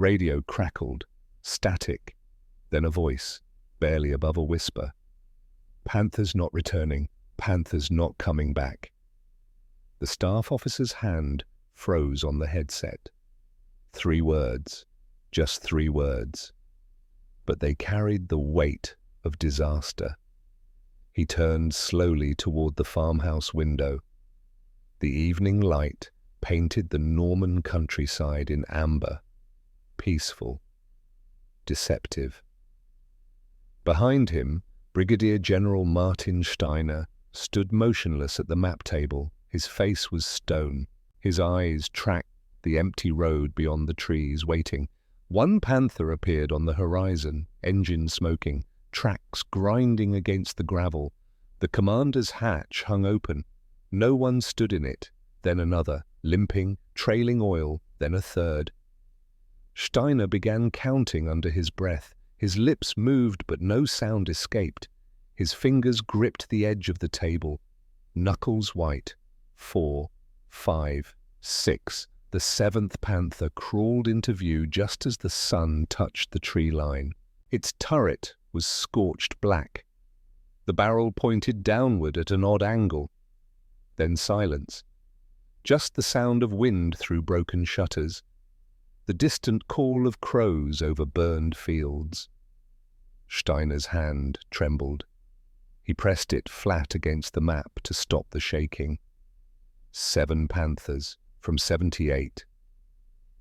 radio crackled, static, then a voice, barely above a whisper. "Panthers not returning. Panthers not coming back." The staff officer's hand froze on the headset. 3 words, just 3 words. But they carried the weight of disaster. He turned slowly toward the farmhouse window. The evening light painted the Norman countryside in amber, peaceful, deceptive. Behind him, Brigadier General Martin Steiner stood motionless at the map table. His face was stone. His eyes tracked the empty road beyond the trees, waiting. One panther appeared on the horizon, engine smoking, tracks grinding against the gravel. The commander's hatch hung open. No one stood in it. Then another, limping, trailing oil, then a third. Steiner began counting under his breath. His lips moved, but no sound escaped. His fingers gripped the edge of the table, knuckles white. 4, 5, 6. The 7th panther crawled into view just as the sun touched the tree line. Its turret was scorched black. The barrel pointed downward at an odd angle. Then silence. Just the sound of wind through broken shutters. The distant call of crows over burned fields. Steiner's hand trembled. He pressed it flat against the map to stop the shaking. 7 panthers from 78.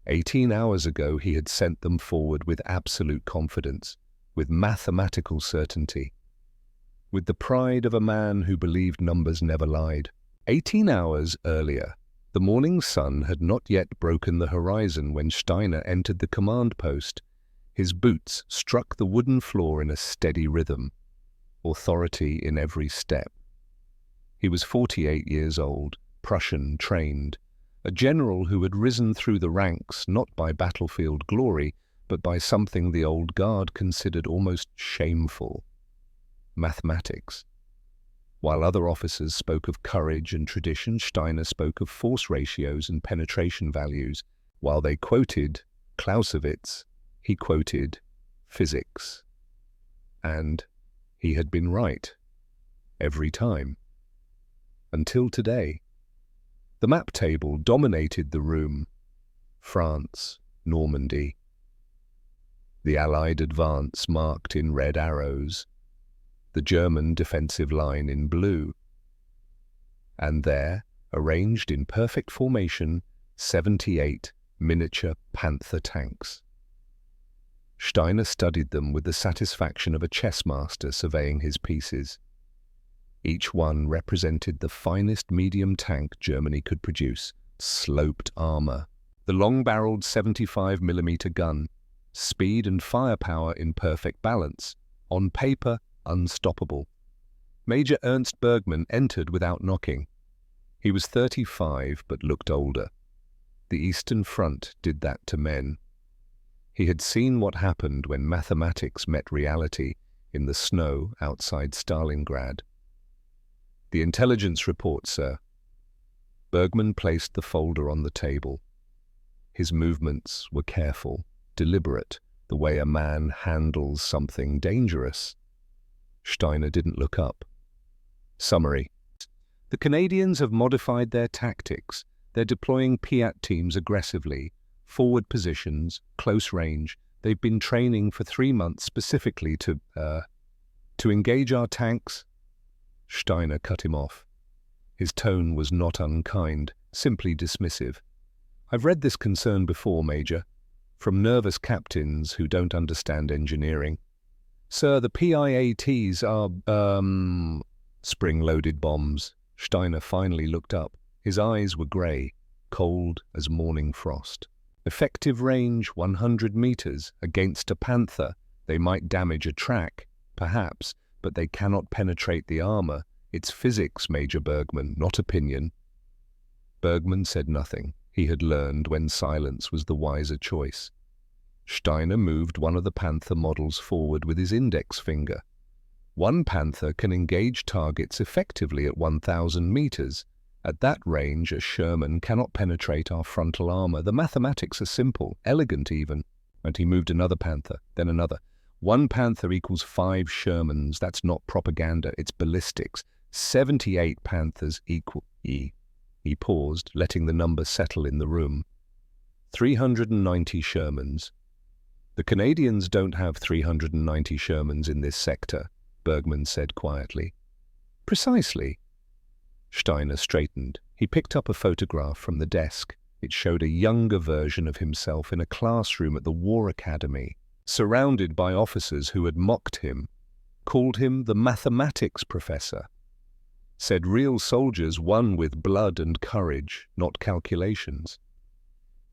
18 hours ago he had sent them forward with absolute confidence, with mathematical certainty, with the pride of a man who believed numbers never lied. 18 hours earlier, the morning sun had not yet broken the horizon when Steiner entered the command post. His boots struck the wooden floor in a steady rhythm, authority in every step. He was 48 years old, Prussian trained, a general who had risen through the ranks not by battlefield glory, but by something the old guard considered almost shameful: mathematics. While other officers spoke of courage and tradition, Steiner spoke of force ratios and penetration values. While they quoted Clausewitz, he quoted physics. And he had been right, every time. Until today. The map table dominated the room. France, Normandy. The Allied advance marked in red arrows. The German defensive line in blue. And there, arranged in perfect formation, 78 miniature Panther tanks. Steiner studied them with the satisfaction of a chess master surveying his pieces. Each one represented the finest medium tank Germany could produce: sloped armor, the long-barreled 75mm gun, speed and firepower in perfect balance, on paper unstoppable. Major Ernst Bergmann entered without knocking. He was 35 but looked older. The Eastern Front did that to men. He had seen what happened when mathematics met reality in the snow outside Stalingrad. "The intelligence report, sir." Bergmann placed the folder on the table. His movements were careful, deliberate, the way a man handles something dangerous. Steiner didn't look up. Summary. The Canadians have modified their tactics. They're deploying Piat teams aggressively, forward positions, close range. They've been training for 3 months specifically to engage our tanks. Steiner cut him off. His tone was not unkind, simply dismissive. "I've read this concern before, Major, from nervous captains who don't understand engineering. Sir, the PIATs are, spring-loaded bombs." Steiner finally looked up. His eyes were grey, cold as morning frost. "Effective range 100 meters. Against a Panther, they might damage a track, perhaps, but they cannot penetrate the armor. It's physics, Major Bergmann, not opinion." Bergmann said nothing. He had learned when silence was the wiser choice. Steiner moved one of the Panther models forward with his index finger. "One Panther can engage targets effectively at 1,000 meters. At that range, a Sherman cannot penetrate our frontal armor. The mathematics are simple, elegant even." And he moved another Panther, then another. 1 Panther equals 5 Shermans. That's not propaganda, it's ballistics. 78 Panthers equal E. He paused, letting the number settle in the room. 390 Shermans. The Canadians don't have 390 Shermans in this sector, Bergman said quietly. Precisely. Steiner straightened. He picked up a photograph from the desk. It showed a younger version of himself in a classroom at the War Academy, surrounded by officers who had mocked him, called him the mathematics professor, said real soldiers won with blood and courage, not calculations.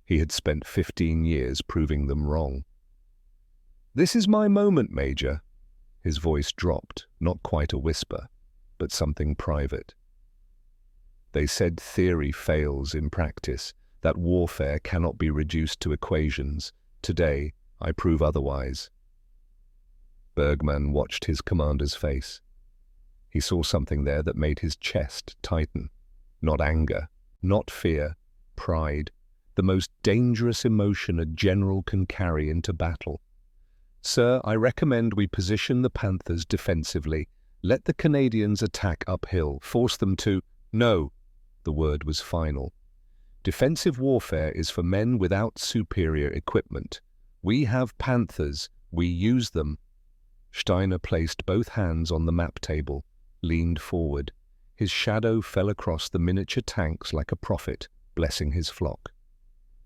He had spent 15 years proving them wrong. "This is my moment, Major." His voice dropped, not quite a whisper, but something private. "They said theory fails in practice, that warfare cannot be reduced to equations. Today, I prove otherwise." Bergman watched his commander's face. He saw something there that made his chest tighten. Not anger, not fear, pride, the most dangerous emotion a general can carry into battle. "Sir, I recommend we position the Panthers defensively. Let the Canadians attack uphill, force them to—" "No," the word was final. "Defensive warfare is for men without superior equipment. We have Panthers, we use them." Steiner placed both hands on the map table, leaned forward. His shadow fell across the miniature tanks like a prophet, blessing his flock.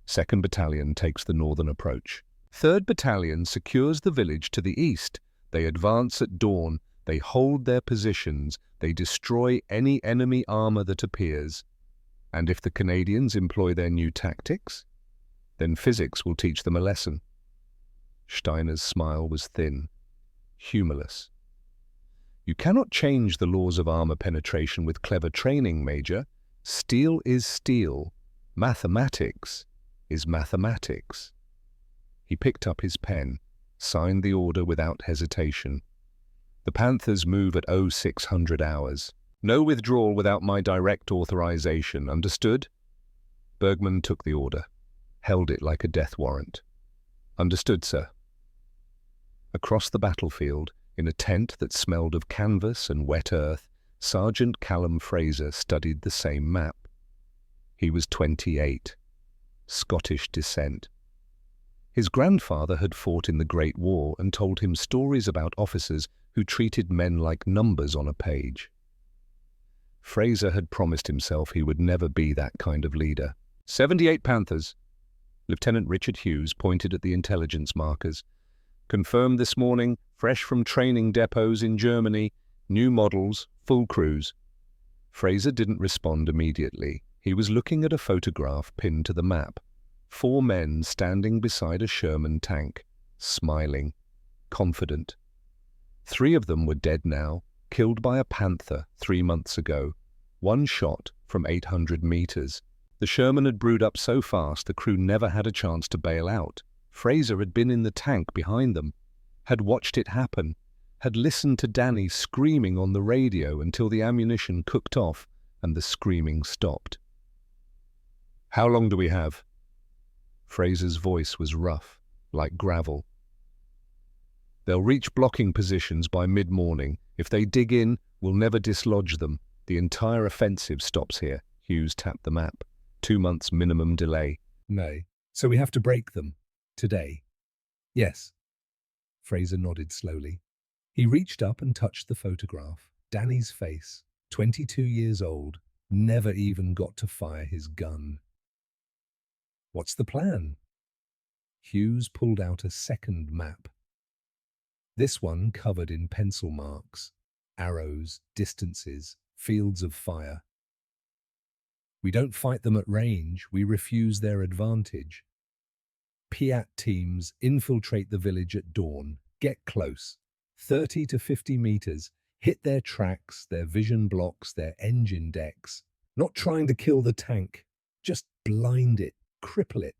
2nd Battalion takes the northern approach. 3rd Battalion secures the village to the east. They advance at dawn. They hold their positions. They destroy any enemy armor that appears. And if the Canadians employ their new tactics, then physics will teach them a lesson. Steiner's smile was thin, humorless. "You cannot change the laws of armor penetration with clever training, Major. Steel is steel. Mathematics is mathematics." He picked up his pen, signed the order without hesitation. "The Panthers move at 0600 hours. No withdrawal without my direct authorization, understood?" Bergman took the order, held it like a death warrant. "Understood, sir." Across the battlefield, in a tent that smelled of canvas and wet earth, Sergeant Callum Fraser studied the same map. He was 28, Scottish descent. His grandfather had fought in the Great War and told him stories about officers who treated men like numbers on a page. Fraser had promised himself he would never be that kind of leader. 78 Panthers. Lieutenant Richard Hughes pointed at the intelligence markers. "Confirmed this morning, fresh from training depots in Germany, new models, full crews." Fraser didn't respond immediately. He was looking at a photograph pinned to the map. 4 men standing beside a Sherman tank, smiling, confident. 3 of them were dead now, killed by a Panther 3 months ago. 1 shot from 800 meters. The Sherman had brewed up so fast the crew never had a chance to bail out. Fraser had been in the tank behind them, had watched it happen, had listened to Danny screaming on the radio until the ammunition cooked off and the screaming stopped. "How long do we have?" Fraser's voice was rough, like gravel. "They'll reach blocking positions by mid-morning. If they dig in, we'll never dislodge them. The entire offensive stops here." Hughes tapped the map. 2 months minimum delay. "Nay, so we have to break them. Today." "Yes." Fraser nodded slowly. He reached up and touched the photograph. Danny's face, 22 years old, never even got to fire his gun. "What's the plan?" Hughes pulled out a second map. This one covered in pencil marks, arrows, distances, fields of fire. "We don't fight them at range, we refuse their advantage. Piat teams infiltrate the village at dawn, get close, 30 to 50 meters, hit their tracks, their vision blocks, their engine decks. Not trying to kill the tank, just blind it, cripple it.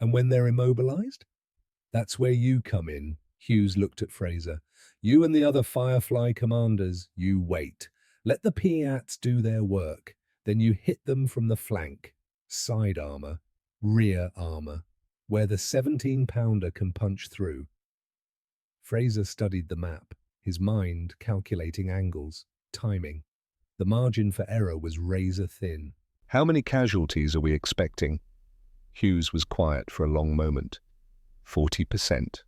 And when they're immobilized? That's where you come in." Hughes looked at Fraser. "You and the other Firefly commanders, you wait. Let the Piats do their work. Then you hit them from the flank. Side armor, rear armor. where the 17-pounder can punch through. Fraser studied the map, his mind calculating angles, timing. The margin for error was razor thin. How many casualties are we expecting? Hughes was quiet for a long moment. 40%.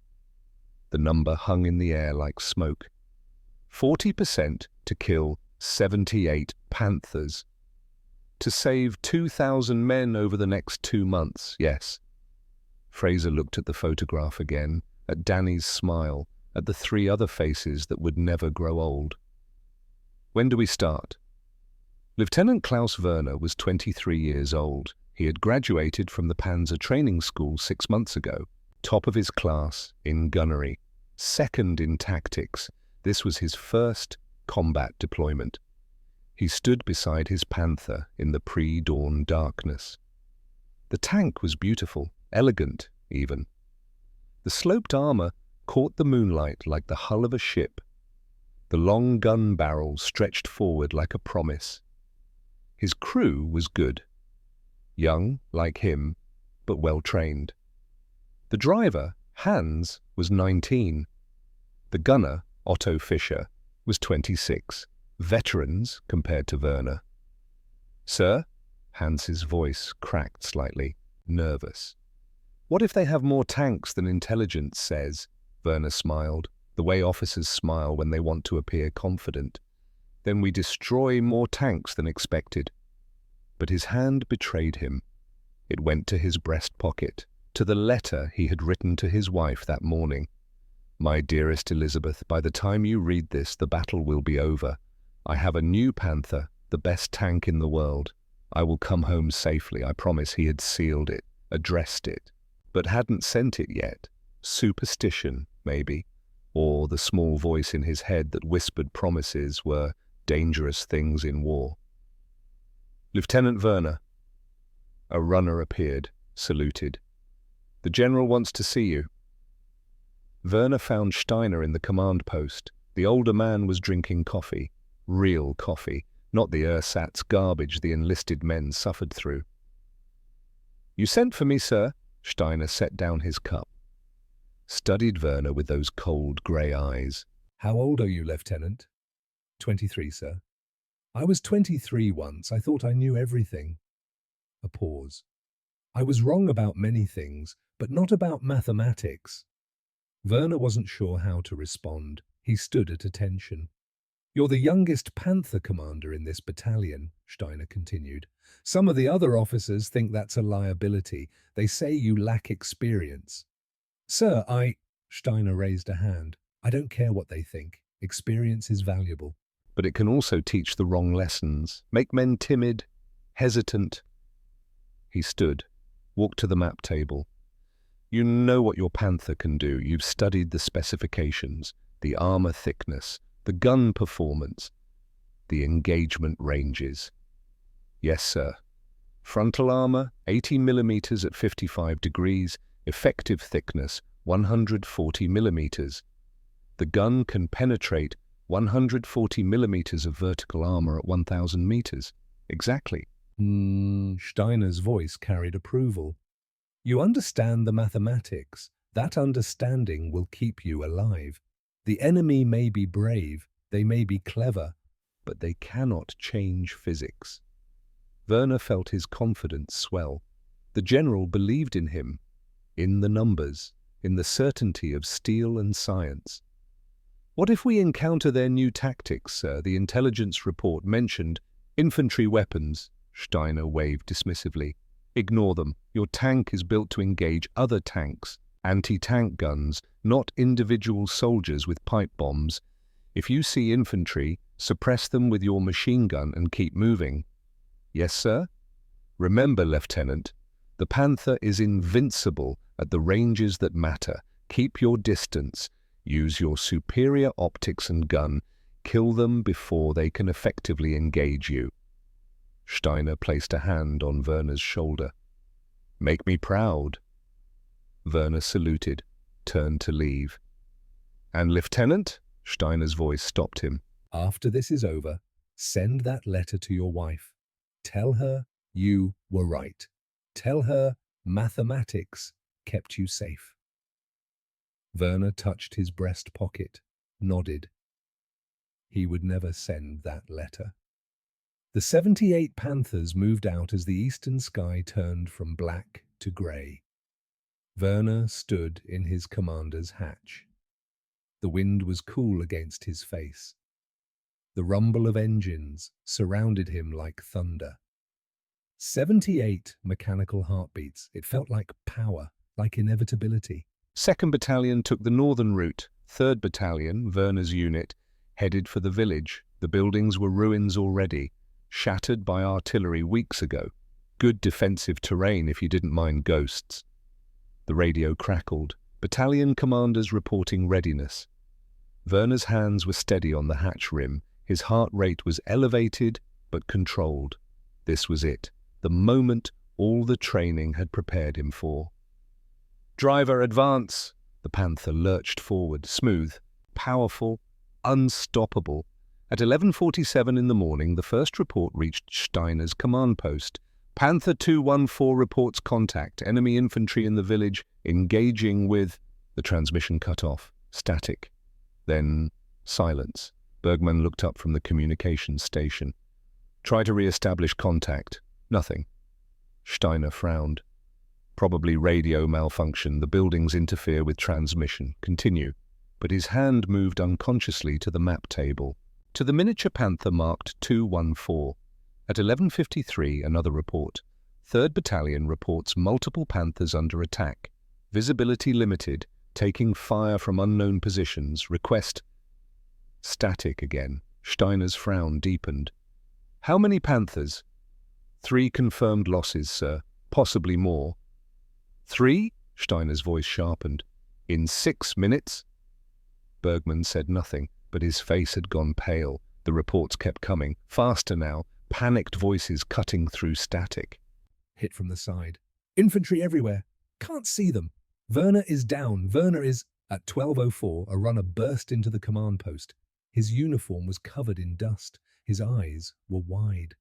The number hung in the air like smoke. 40% to kill 78 Panthers. To save 2,000 men over the next 2 months, yes. Fraser looked at the photograph again, at Danny's smile, at the 3 other faces that would never grow old. When do we start? Lieutenant Klaus Werner was 23 years old. He had graduated from the Panzer training school 6 months ago, top of his class in gunnery, second in tactics. This was his first combat deployment. He stood beside his Panther in the pre-dawn darkness. The tank was beautiful, elegant even. The sloped armor caught the moonlight like the hull of a ship. The long gun barrel stretched forward like a promise. His crew was good. Young, like him, but well-trained. The driver, Hans, was 19. The gunner, Otto Fischer, was 26. Veterans compared to Werner. "Sir?" Hans's voice cracked slightly, nervous. "What if they have more tanks than intelligence says?" Werner smiled, the way officers smile when they want to appear confident. "Then we destroy more tanks than expected." But his hand betrayed him. It went to his breast pocket, to the letter he had written to his wife that morning. "My dearest Elizabeth, by the time you read this, the battle will be over. I have a new Panther, the best tank in the world. I will come home safely, I promise." He had sealed it, addressed it, but hadn't sent it yet. Superstition, maybe, or the small voice in his head that whispered promises were dangerous things in war. "Lieutenant Werner." A runner appeared, saluted. "The general wants to see you." Werner found Steiner in the command post. The older man was drinking coffee. Real coffee, not the ersatz garbage the enlisted men suffered through. "You sent for me, sir?" Steiner set down his cup. Studied Werner with those cold grey eyes. "How old are you, Lieutenant?" 23, sir. "I was 23 once. I thought I knew everything." A pause. "I was wrong about many things, but not about mathematics." Werner wasn't sure how to respond. He stood at attention. "You're the youngest Panther commander in this battalion," Steiner continued. "Some of the other officers think that's a liability. They say you lack experience." "Sir, Steiner raised a hand. "I don't care what they think. Experience is valuable." "But it can also teach the wrong lessons, make men timid, hesitant." He stood, walked to the map table. "You know what your Panther can do. You've studied the specifications, the armor thickness, the gun performance, the engagement ranges." "Yes, sir. Frontal armor, 80 millimeters at 55 degrees, effective thickness, 140 millimeters. The gun can penetrate 140 millimeters of vertical armor at 1,000 meters. Exactly." Steiner's voice carried approval. "You understand the mathematics. That understanding will keep you alive. The enemy may be brave, they may be clever, but they cannot change physics." Werner felt his confidence swell. The general believed in him, in the numbers, in the certainty of steel and science. "What if we encounter their new tactics, sir? The intelligence report mentioned infantry weapons." Steiner waved dismissively. "Ignore them. Your tank is built to engage other tanks, anti-tank guns, not individual soldiers with pipe bombs. If you see infantry, suppress them with your machine gun and keep moving." "Yes, sir." "Remember, Lieutenant, the Panther is invincible at the ranges that matter. Keep your distance. Use your superior optics and gun. Kill them before they can effectively engage you." Steiner placed a hand on Werner's shoulder. "Make me proud." Werner saluted, turned to leave. "And Lieutenant?" Steiner's voice stopped him. "After this is over, send that letter to your wife. Tell her you were right. Tell her mathematics kept you safe. Werner touched his breast pocket, nodded. He would never send that letter. The 78 Panthers moved out as the eastern sky turned from black to grey. Werner stood in his commander's hatch. The wind was cool against his face. The rumble of engines surrounded him like thunder. 78 mechanical heartbeats. It felt like power, like inevitability. 2nd Battalion took the northern route. 3rd Battalion, Werner's unit, headed for the village. The buildings were ruins already, shattered by artillery weeks ago. Good defensive terrain if you didn't mind ghosts. The radio crackled. Battalion commanders reporting readiness. Werner's hands were steady on the hatch rim. His heart rate was elevated but controlled. This was it, the moment all the training had prepared him for. Driver, advance! The Panther lurched forward, smooth, powerful, unstoppable. At 11:47 in the morning, the first report reached Steiner's command post. Panther 214 reports contact. Enemy infantry in the village engaging with... The transmission cut off. Static. Then silence. Bergman looked up from the communications station. Try to re-establish contact. Nothing. Steiner frowned. Probably radio malfunction. The buildings interfere with transmission. Continue. But his hand moved unconsciously to the map table. To the miniature Panther marked 214. At 11:53, another report. 3rd Battalion reports multiple Panthers under attack. Visibility limited. Taking fire from unknown positions. Request... Static again. Steiner's frown deepened. How many Panthers? 3 confirmed losses, sir. Possibly more. 3? Steiner's voice sharpened. In 6 minutes? Bergman said nothing, but his face had gone pale. The reports kept coming. Faster now. Panicked voices cutting through static. Hit from the side. Infantry everywhere. Can't see them. Werner is down. Werner is... At 12:04, a runner burst into the command post. His uniform was covered in dust. His eyes were wide.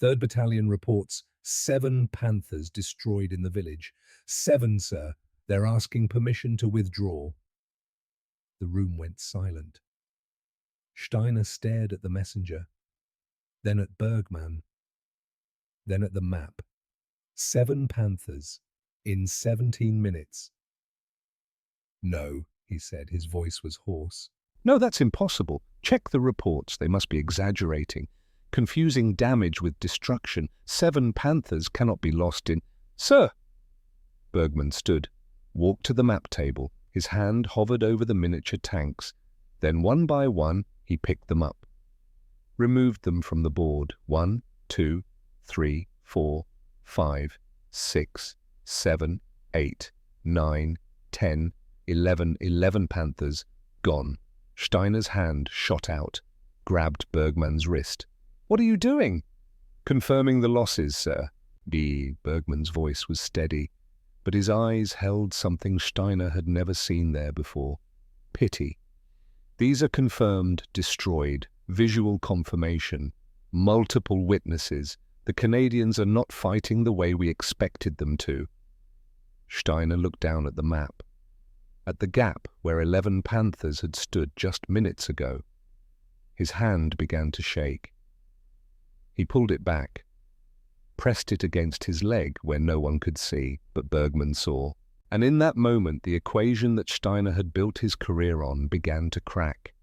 3rd Battalion reports 7 Panthers destroyed in the village. 7, sir. They're asking permission to withdraw. The room went silent. Steiner stared at the messenger, then at Bergman, then at the map. 7 Panthers in 17 minutes. No, he said. His voice was hoarse. No, that's impossible. Check the reports. They must be exaggerating. Confusing damage with destruction. 7 Panthers cannot be lost in... Sir! Bergman stood, walked to the map table. His hand hovered over the miniature tanks. Then one by one, he picked them up. Removed them from the board. 1, 2, 3, 4, 5, 6, 7, 8, 9, 10, 11 Panthers. Gone. Steiner's hand shot out, grabbed Bergman's wrist. What are you doing? Confirming the losses, sir. Bergman's voice was steady, but his eyes held something Steiner had never seen there before. Pity. These are confirmed, destroyed, visual confirmation, multiple witnesses. The Canadians are not fighting the way we expected them to. Steiner looked down at the map, at the gap where 11 Panthers had stood just minutes ago. His hand began to shake. He pulled it back, pressed it against his leg where no one could see, but Bergman saw. And in that moment, the equation that Steiner had built his career on began to crack.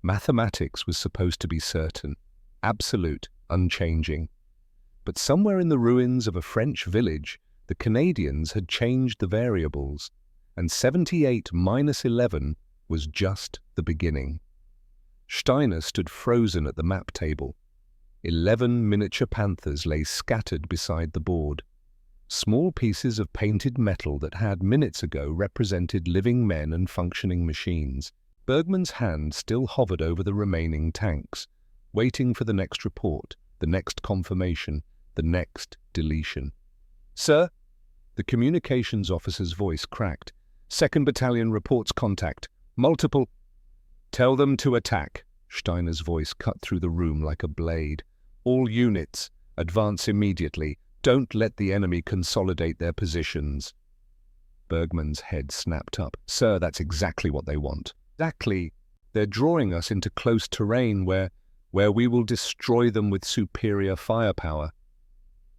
Mathematics was supposed to be certain, absolute, unchanging. But somewhere in the ruins of a French village, the Canadians had changed the variables, and 78 minus 11 was just the beginning. Steiner stood frozen at the map table. 11 miniature Panthers lay scattered beside the board. Small pieces of painted metal that had minutes ago represented living men and functioning machines. Bergman's hand still hovered over the remaining tanks, waiting for the next report, the next confirmation, the next deletion. Sir? The communications officer's voice cracked. 2nd Battalion reports contact. Multiple... Tell them to attack. Steiner's voice cut through the room like a blade. All units, advance immediately. Don't let the enemy consolidate their positions. Bergman's head snapped up. Sir, that's exactly what they want. Exactly. They're drawing us into close terrain where we will destroy them with superior firepower.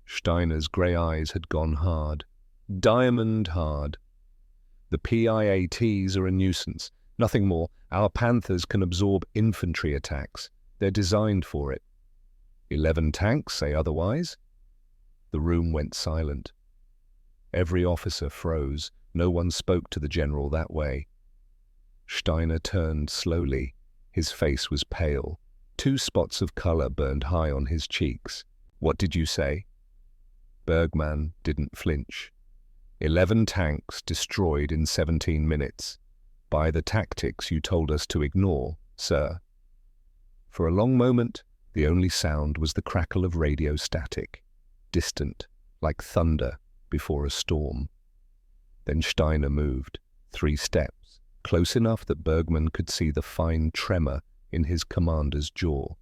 Steiner's grey eyes had gone hard. Diamond hard. The PIATs are a nuisance. Nothing more. Our Panthers can absorb infantry attacks. They're designed for it. 11 tanks say otherwise. The room went silent. Every officer froze. No one spoke to the general that way. Steiner turned slowly. His face was pale. 2 spots of colour burned high on his cheeks. What did you say? Bergman didn't flinch. 11 tanks destroyed in 17 minutes. By the tactics you told us to ignore, sir. For a long moment, the only sound was the crackle of radio static, distant, like thunder before a storm. Then Steiner moved, 3 steps, close enough that Bergman could see the fine tremor in his commander's jaw.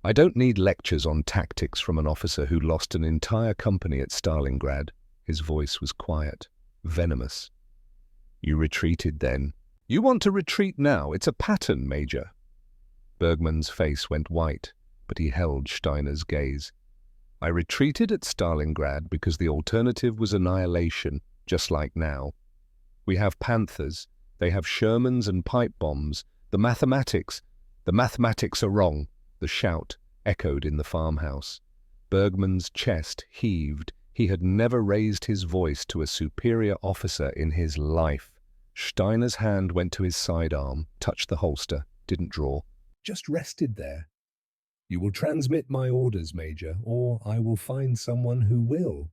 I don't need lectures on tactics from an officer who lost an entire company at Stalingrad. His voice was quiet, venomous. You retreated then. You want to retreat now? It's a pattern, Major. Bergman's face went white, but he held Steiner's gaze. I retreated at Stalingrad because the alternative was annihilation, just like now. We have Panthers, they have Shermans and pipe bombs. The mathematics are wrong, the shout echoed in the farmhouse. Bergman's chest heaved. He had never raised his voice to a superior officer in his life. Steiner's hand went to his sidearm, touched the holster, didn't draw. Just rested there. You will transmit my orders, Major, or I will find someone who will.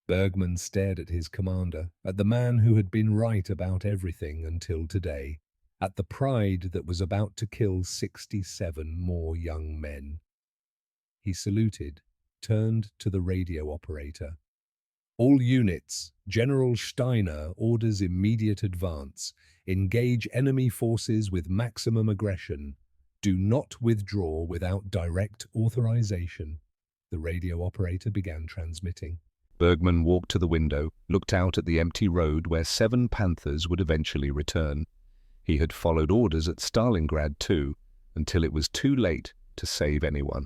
Bergman stared at his commander, at the man who had been right about everything until today, at the pride that was about to kill 67 more young men. He saluted, turned to the radio operator. All units, General Steiner orders immediate advance. Engage enemy forces with maximum aggression. Do not withdraw without direct authorization. The radio operator began transmitting. Bergman walked to the window, looked out at the empty road where 7 Panthers would eventually return. He had followed orders at Stalingrad too, until it was too late to save anyone.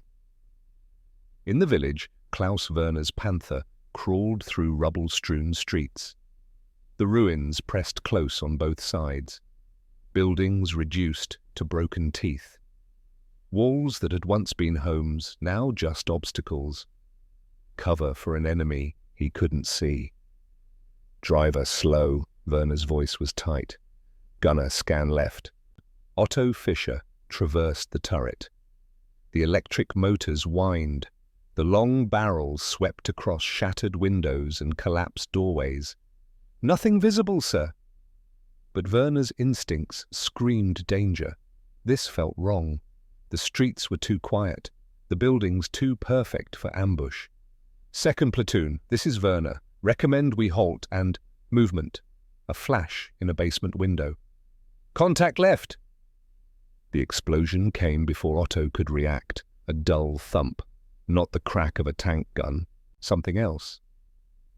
In the village, Klaus Werner's Panther crawled through rubble-strewn streets. The ruins pressed close on both sides. Buildings reduced to broken teeth. Walls that had once been homes, now just obstacles. Cover for an enemy he couldn't see. Driver slow, Werner's voice was tight. Gunner scan left. Otto Fischer traversed the turret. The electric motors whined. The long barrels swept across shattered windows and collapsed doorways. Nothing visible, sir. But Werner's instincts screamed danger. This felt wrong. The streets were too quiet. The buildings too perfect for ambush. Second platoon, this is Werner. Recommend we halt and movement. A flash in a basement window. Contact left! The explosion came before Otto could react. A dull thump. Not the crack of a tank gun. Something else.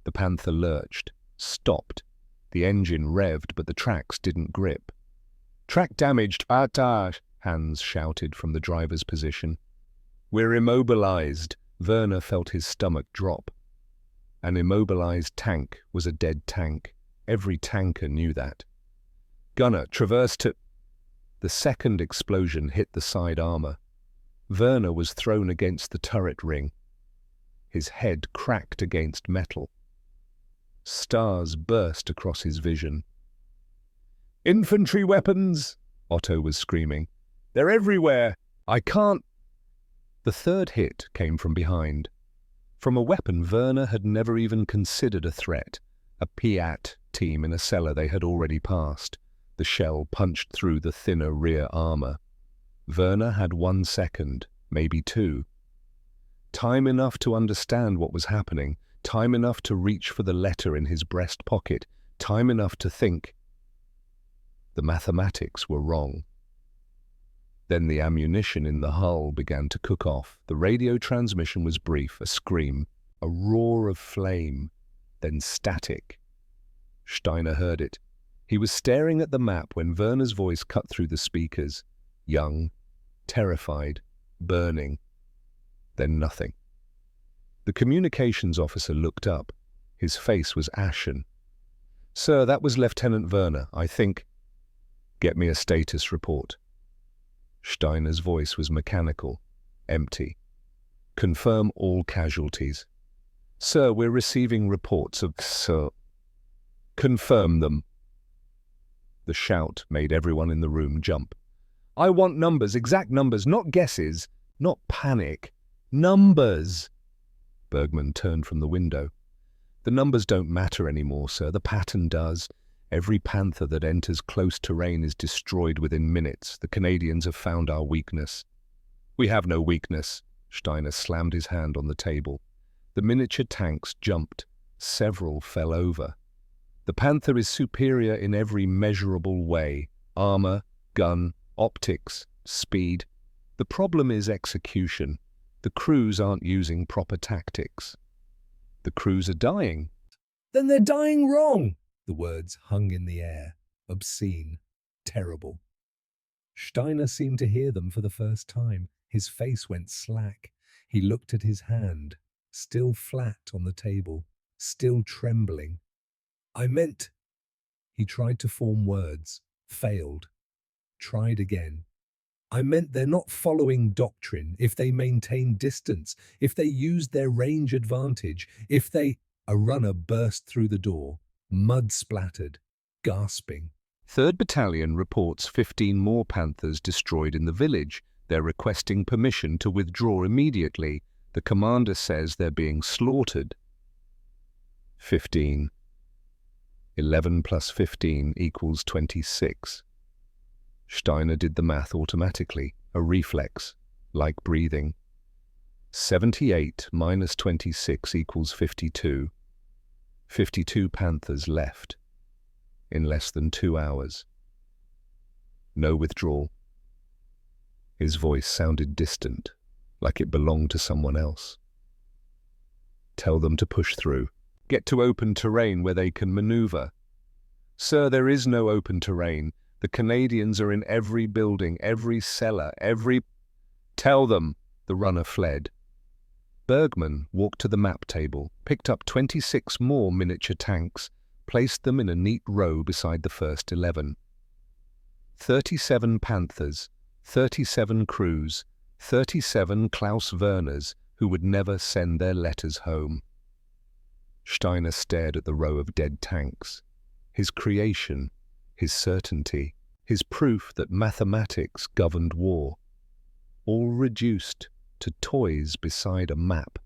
The Panther lurched. Stopped. The engine revved, but the tracks didn't grip. Track damaged, Artage! Hans shouted from the driver's position. We're immobilized. Werner felt his stomach drop. An immobilized tank was a dead tank. Every tanker knew that. Gunner, traverse to... The second explosion hit the side armor. Werner was thrown against the turret ring. His head cracked against metal. Stars burst across his vision. Infantry weapons! Otto was screaming. They're everywhere! I can't... The third hit came from behind. From a weapon Werner had never even considered a threat. A Piat team in a cellar they had already passed. The shell punched through the thinner rear armor. Werner had 1 second, maybe 2. Time enough to understand what was happening, time enough to reach for the letter in his breast pocket, time enough to think. The mathematics were wrong. Then the ammunition in the hull began to cook off. The radio transmission was brief, a scream, a roar of flame, then static. Steiner heard it. He was staring at the map when Werner's voice cut through the speakers. Young, terrified, burning. Then nothing. The communications officer looked up. His face was ashen. "Sir, that was Lieutenant Werner, I think." "Get me a status report." Steiner's voice was mechanical, empty. "Confirm all casualties." "Sir, we're receiving reports of..." "Sir." "Confirm them." The shout made everyone in the room jump. "I want numbers, exact numbers, not guesses, not panic. Numbers!" Bergman turned from the window. "The numbers don't matter anymore, sir. The pattern does. Every Panther that enters close terrain is destroyed within minutes. The Canadians have found our weakness." "We have no weakness." Steiner slammed his hand on the table. The miniature tanks jumped. Several fell over. "The Panther is superior in every measurable way. Armor, gun, optics, speed. The problem is execution. The crews aren't using proper tactics." "The crews are dying." "Then they're dying wrong!" The words hung in the air, obscene, terrible. Steiner seemed to hear them for the first time. His face went slack. He looked at his hand, still flat on the table, still trembling. "I meant..." He tried to form words, failed, tried again. "I meant they're not following doctrine. If they maintain distance, if they use their range advantage, if they..." A runner burst through the door, mud splattered, gasping. "3rd Battalion reports 15 more Panthers destroyed in the village. They're requesting permission to withdraw immediately. The commander says they're being slaughtered." 15. 11 plus 15 equals 26. Steiner did the math automatically, a reflex, like breathing. 78 minus 26 equals 52. 52 Panthers left in less than 2 hours. No withdrawal. His voice sounded distant, like it belonged to someone else. "Tell them to push through. Get to open terrain where they can maneuver." "Sir, there is no open terrain. The Canadians are in every building, every cellar, every..." "Tell them." The runner fled. Bergman walked to the map table, picked up 26 more miniature tanks, placed them in a neat row beside the first 11. 37 Panthers, 37 crews, 37 Klaus Werners who would never send their letters home. Steiner stared at the row of dead tanks. His creation, his certainty, his proof that mathematics governed war, all reduced to toys beside a map.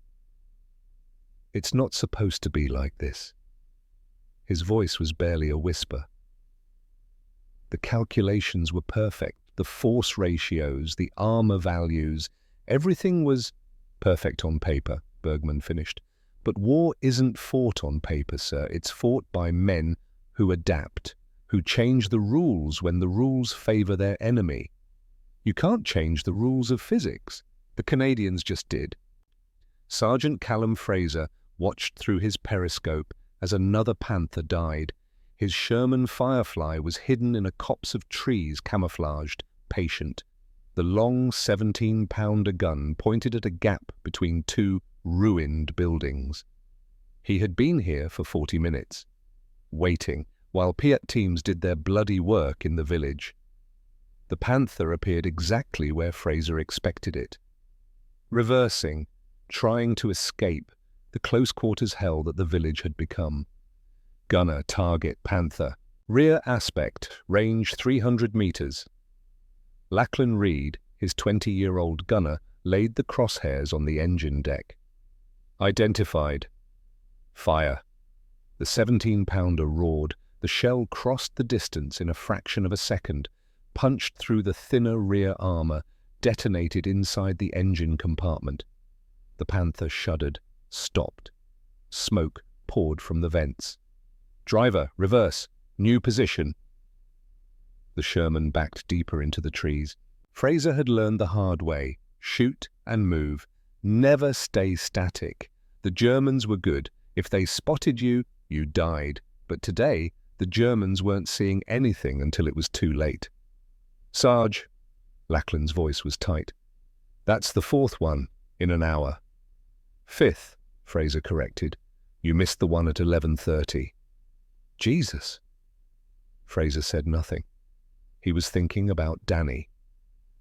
"It's not supposed to be like this." His voice was barely a whisper. The calculations were perfect, the force ratios, the armor values, everything was perfect on paper, Bergman finished. "But war isn't fought on paper, sir. It's fought by men who adapt, who change the rules when the rules favor their enemy. You can't change the rules of physics. The Canadians just did." Sergeant Callum Fraser watched through his periscope as another Panther died. His Sherman Firefly was hidden in a copse of trees, camouflaged, patient. The long 17-pounder gun pointed at a gap between two ruined buildings. He had been here for 40 minutes, waiting, while Piat teams did their bloody work in the village. The Panther appeared exactly where Fraser expected it. Reversing, trying to escape the close-quarters hell that the village had become. Gunner, target, Panther. Rear aspect, range 300 meters. Lachlan Reed, his 20-year-old gunner, laid the crosshairs on the engine deck. Identified. Fire. The 17-pounder roared. The shell crossed the distance in a fraction of a second, punched through the thinner rear armor, detonated inside the engine compartment. The Panther shuddered, stopped. Smoke poured from the vents. "Driver, reverse. New position." The Sherman backed deeper into the trees. Fraser had learned the hard way. Shoot and move. Never stay static. The Germans were good. If they spotted you, you died. But today, the Germans weren't seeing anything until it was too late. "Sarge," Lackland's voice was tight. "That's the fourth one, in an hour." "Fifth," Fraser corrected. "You missed the one at 11:30. "Jesus." Fraser said nothing. He was thinking about Danny,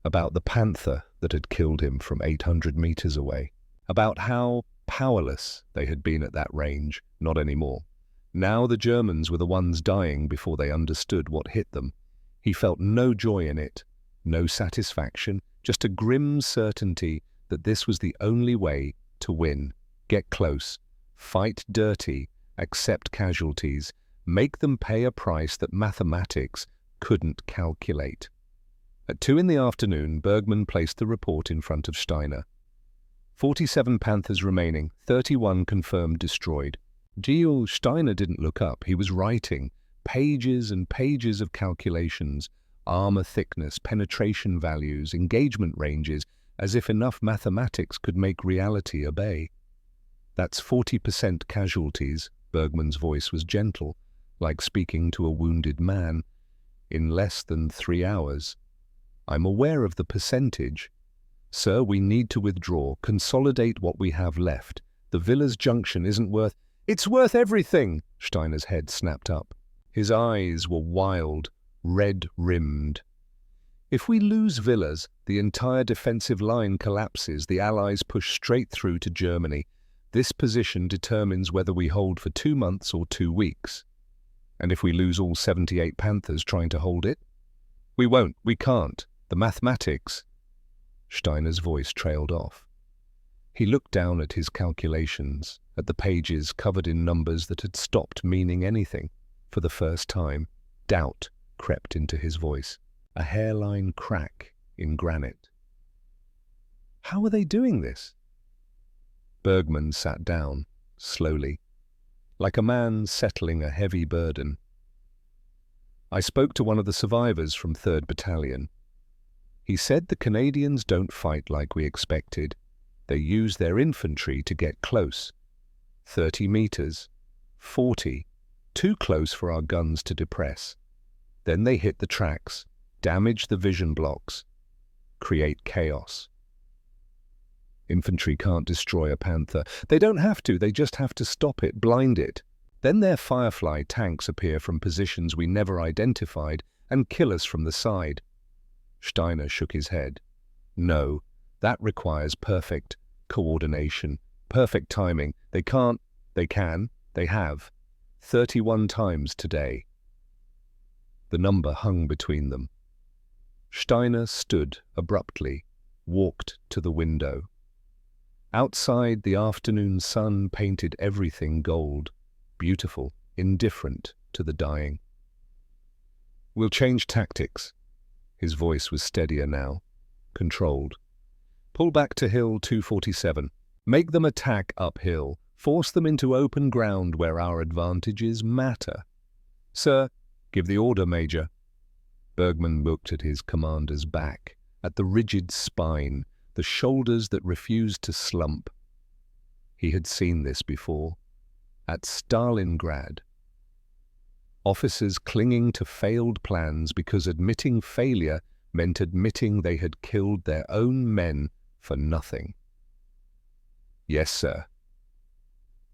about the panther that had killed him from 800 meters away, about how powerless they had been at that range. Not anymore. Now the Germans were the ones dying before they understood what hit them. He felt no joy in it, no satisfaction, just a grim certainty that this was the only way to win. Get close, fight dirty, accept casualties, make them pay a price that mathematics couldn't calculate. At 2 in the afternoon, Bergman placed the report in front of Steiner. 47 Panthers remaining, 31 confirmed destroyed. Geo Steiner didn't look up. He was writing pages and pages of calculations, armor thickness, penetration values, engagement ranges, as if enough mathematics could make reality obey. "That's 40% casualties," Bergman's voice was gentle, like speaking to a wounded man, "in less than 3 hours. I'm aware of the percentage. Sir, we need to withdraw, consolidate what we have left. The Villas Junction isn't worth—" "It's worth everything!" Steiner's head snapped up. His eyes were wild, red-rimmed. "If we lose Villas, the entire defensive line collapses. The Allies push straight through to Germany. This position determines whether we hold for 2 months or 2 weeks. And if we lose all 78 Panthers trying to hold it? We won't, we can't. The mathematics—" Steiner's voice trailed off. He looked down at his calculations, at the pages covered in numbers that had stopped meaning anything. For the first time, doubt crept into his voice, a hairline crack in granite. How are they doing this? Bergman sat down, slowly, like a man settling a heavy burden. I spoke to one of the survivors from 3rd Battalion. He said the Canadians don't fight like we expected. They use their infantry to get close. 30 meters, 40, too close for our guns to depress. Then they hit the tracks, damage the vision blocks, create chaos. Infantry can't destroy a Panther. They don't have to, they just have to stop it, blind it. Then their Firefly tanks appear from positions we never identified and kill us from the side. Steiner shook his head. No, that requires perfect coordination, perfect timing. They can't, they can, they have. 31 times today. The number hung between them. Steiner stood abruptly, walked to the window. Outside, the afternoon sun painted everything gold, beautiful, indifferent to the dying. We'll change tactics. His voice was steadier now, controlled. Pull back to Hill 247. Make them attack uphill. Force them into open ground where our advantages matter. Sir, give the order, Major. Bergman looked at his commander's back, at the rigid spine, the shoulders that refused to slump. He had seen this before. At Stalingrad. Officers clinging to failed plans because admitting failure meant admitting they had killed their own men for nothing. Yes, sir.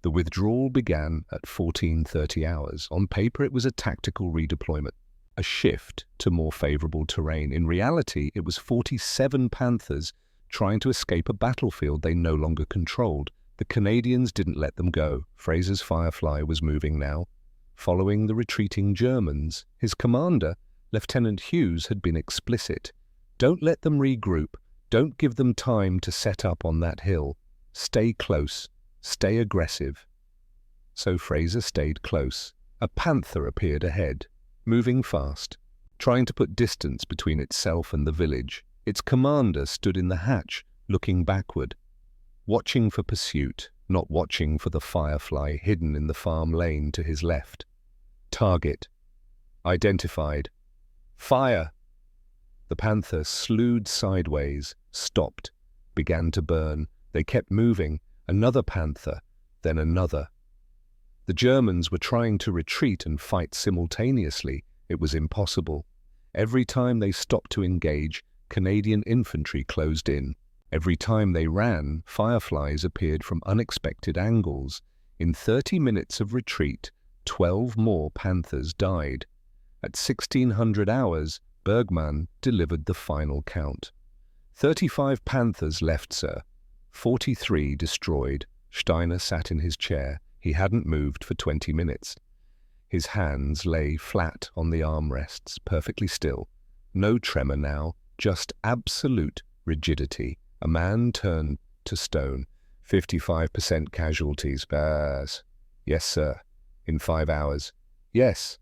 The withdrawal began at 14:30 hours. On paper, it was a tactical redeployment, a shift to more favorable terrain. In reality, it was 47 Panthers trying to escape a battlefield they no longer controlled. The Canadians didn't let them go. Fraser's Firefly was moving now, following the retreating Germans. His commander, Lieutenant Hughes, had been explicit. Don't let them regroup. Don't give them time to set up on that hill. Stay close. Stay aggressive. So Fraser stayed close. A Panther appeared ahead, moving fast, trying to put distance between itself and the village. Its commander stood in the hatch, looking backward, watching for pursuit, not watching for the Firefly hidden in the farm lane to his left. Target. Identified. Fire! The Panther slewed sideways, stopped, began to burn. They kept moving. Another Panther, then another. The Germans were trying to retreat and fight simultaneously. It was impossible. Every time they stopped to engage, Canadian infantry closed in. Every time they ran, fireflies appeared from unexpected angles. In 30 minutes of retreat, 12 more Panthers died. At 1600 hours, Bergmann delivered the final count. 35 Panthers left, sir. 43 destroyed. Steiner sat in his chair. He hadn't moved for 20 minutes. His hands lay flat on the armrests, perfectly still. No tremor now, just absolute rigidity. A man turned to stone. 55% casualties. Yes, sir. In 5 hours. Yes.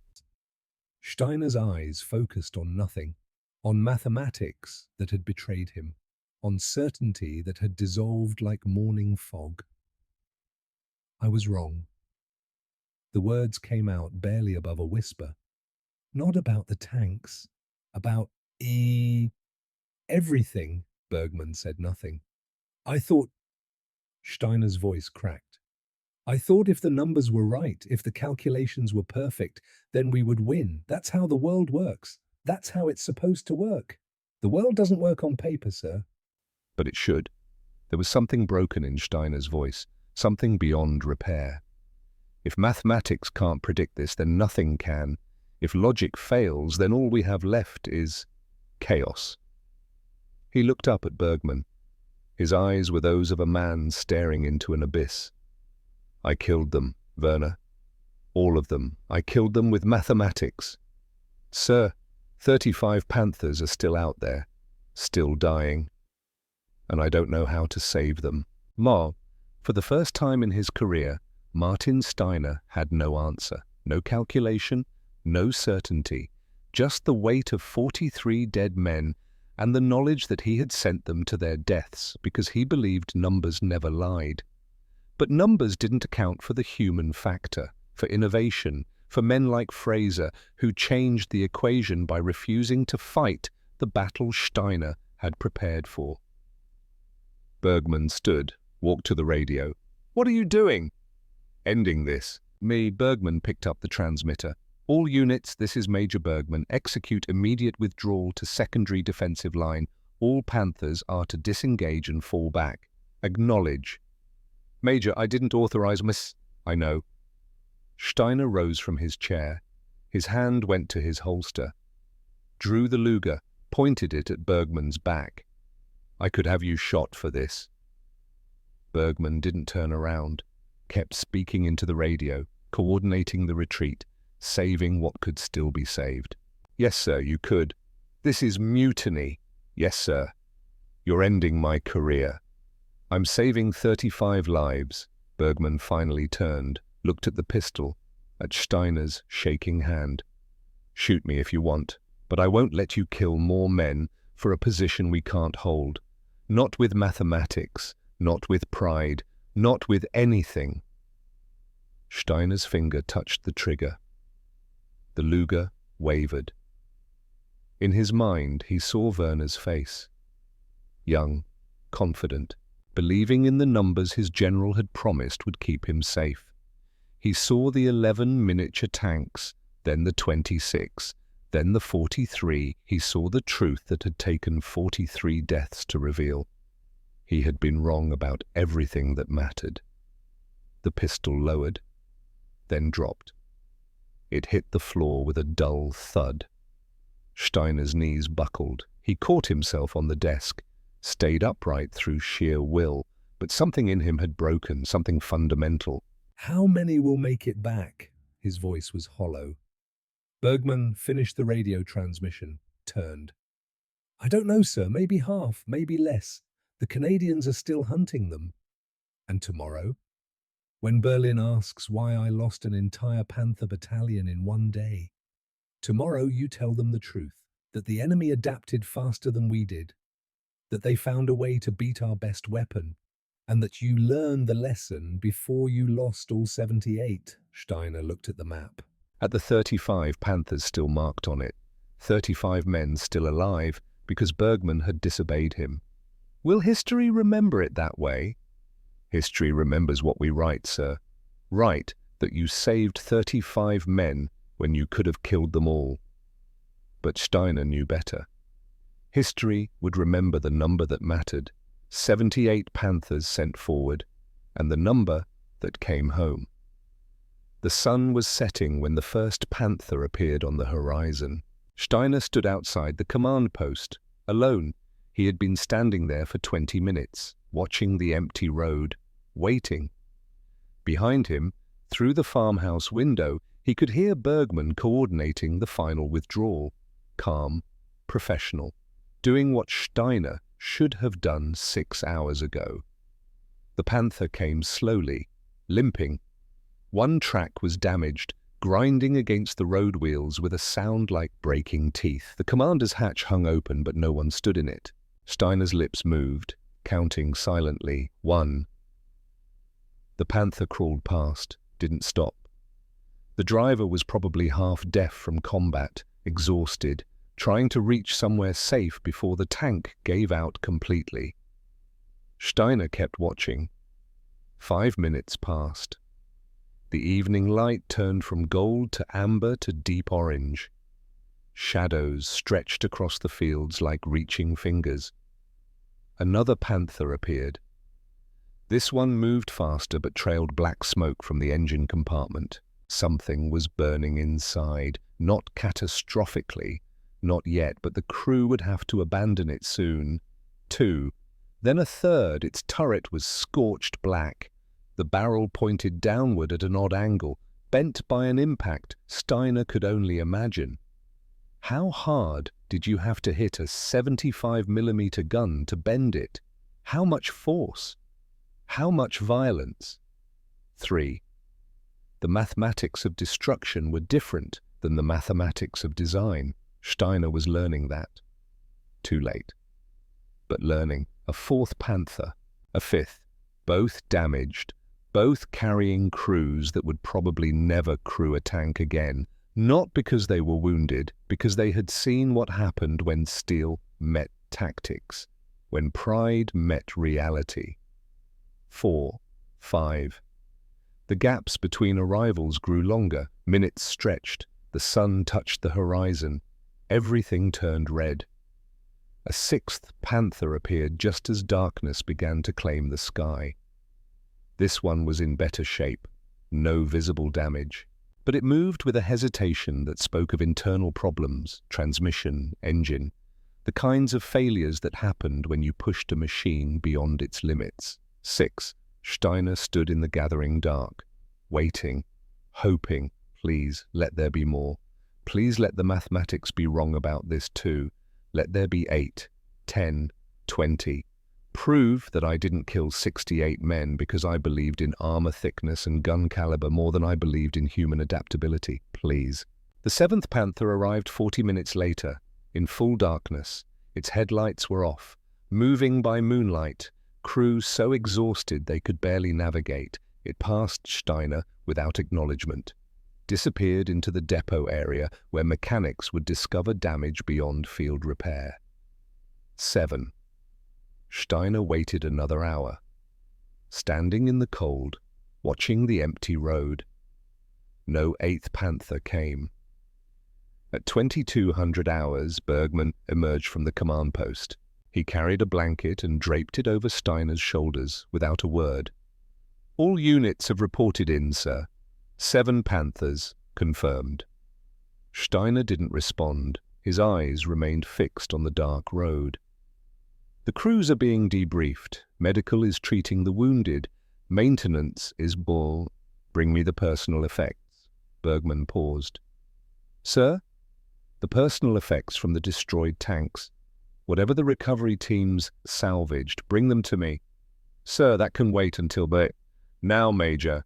Steiner's eyes focused on nothing, on mathematics that had betrayed him, on certainty that had dissolved like morning fog. I was wrong. The words came out barely above a whisper. Not about the tanks, about everything. Bergmann said nothing. I thought... Steiner's voice cracked. I thought if the numbers were right, if the calculations were perfect, then we would win. That's how the world works. That's how it's supposed to work. The world doesn't work on paper, sir. But it should. There was something broken in Steiner's voice, something beyond repair. If mathematics can't predict this, then nothing can. If logic fails, then all we have left is chaos. He looked up at Bergmann. His eyes were those of a man staring into an abyss. I killed them, Werner. All of them. I killed them with mathematics. Sir, 35 Panthers are still out there, still dying. And I don't know how to save them. For the first time in his career, Martin Steiner had no answer, no calculation, no certainty, just the weight of 43 dead men and the knowledge that he had sent them to their deaths because he believed numbers never lied. But numbers didn't account for the human factor, for innovation, for men like Fraser who changed the equation by refusing to fight the battle Steiner had prepared for. Bergmann stood, walked to the radio. What are you doing? Ending this. Bergmann picked up the transmitter. All units, this is Major Bergmann. Execute immediate withdrawal to secondary defensive line. All Panthers are to disengage and fall back. Acknowledge. Major, I didn't authorize I know. Steiner rose from his chair. His hand went to his holster. Drew the Luger, pointed it at Bergmann's back. I could have you shot for this. Bergmann didn't turn around, kept speaking into the radio, coordinating the retreat, saving what could still be saved. Yes, sir, you could. This is mutiny. Yes, sir. You're ending my career. I'm saving 35 lives. Bergmann finally turned, looked at the pistol, at Steiner's shaking hand. Shoot me if you want, but I won't let you kill more men for a position we can't hold. Not with mathematics, not with pride, not with anything. Steiner's finger touched the trigger. The Luger wavered. In his mind, he saw Werner's face. Young, confident, believing in the numbers his general had promised would keep him safe. He saw the 11 miniature tanks, then the 26, then the 43. He saw the truth that had taken 43 deaths to reveal. He had been wrong about everything that mattered. The pistol lowered, then dropped. It hit the floor with a dull thud. Steiner's knees buckled. He caught himself on the desk, stayed upright through sheer will, but something in him had broken, something fundamental. How many will make it back? His voice was hollow. Bergmann finished the radio transmission, turned. I don't know, sir. Maybe half, maybe less. The Canadians are still hunting them. And tomorrow? When Berlin asks why I lost an entire Panther battalion in one day. Tomorrow you tell them the truth, that the enemy adapted faster than we did, that they found a way to beat our best weapon, and that you learned the lesson before you lost all 78. Steiner looked at the map. At the 35 Panthers still marked on it, 35 men still alive because Bergmann had disobeyed him. Will history remember it that way? History remembers what we write, sir. Write that you saved 35 men when you could have killed them all. But Steiner knew better. History would remember the number that mattered, 78 Panthers sent forward, and the number that came home. The sun was setting when the first Panther appeared on the horizon. Steiner stood outside the command post, alone. He had been standing there for 20 minutes, watching the empty road, waiting. Behind him, through the farmhouse window, he could hear Bergman coordinating the final withdrawal, calm, professional, doing what Steiner should have done 6 hours ago. The Panther came slowly, limping. One track was damaged, grinding against the road wheels with a sound like breaking teeth. The commander's hatch hung open, but no one stood in it. Steiner's lips moved, counting silently. 1. The Panther crawled past, didn't stop. The driver was probably half deaf from combat, exhausted, trying to reach somewhere safe before the tank gave out completely. Steiner kept watching. 5 minutes passed. The evening light turned from gold to amber to deep orange. Shadows stretched across the fields like reaching fingers. Another Panther appeared. This one moved faster but trailed black smoke from the engine compartment. Something was burning inside, not catastrophically, not yet, but the crew would have to abandon it soon. 2. Then a third. Its turret was scorched black. The barrel pointed downward at an odd angle, bent by an impact Steiner could only imagine. How hard did you have to hit a 75mm gun to bend it? How much force? How much violence? 3. The mathematics of destruction were different than the mathematics of design. Steiner was learning that. Too late. But learning. A fourth Panther. A fifth. Both damaged. Both carrying crews that would probably never crew a tank again. Not because they were wounded, because they had seen what happened when steel met tactics. When pride met reality. 4. 5. The gaps between arrivals grew longer, minutes stretched, the sun touched the horizon, everything turned red. A sixth Panther appeared just as darkness began to claim the sky. This one was in better shape, no visible damage, but it moved with a hesitation that spoke of internal problems, transmission, engine, the kinds of failures that happened when you pushed a machine beyond its limits. 6. Steiner stood in the gathering dark, waiting, hoping, please let there be more. Please let the mathematics be wrong about this too. Let there be 8, 10, 20. Prove that I didn't kill 68 men because I believed in armor thickness and gun caliber more than I believed in human adaptability, please. The 7th Panther arrived 40 minutes later, in full darkness. Its headlights were off, moving by moonlight, crew so exhausted they could barely navigate. It passed Steiner without acknowledgement, disappeared into the depot area where mechanics would discover damage beyond field repair. 7. Steiner waited another hour, standing in the cold, watching the empty road. No 8th Panther came. At 2200 hours, Bergman emerged from the command post. He carried a blanket and draped it over Steiner's shoulders without a word. All units have reported in, sir. 7 Panthers, confirmed. Steiner didn't respond. His eyes remained fixed on the dark road. The crews are being debriefed. Medical is treating the wounded. Maintenance is bull. Bring me the personal effects. Bergman paused. Sir? The personal effects from the destroyed tanks. Whatever the recovery teams salvaged, bring them to me. Sir, that can wait until Now, Major.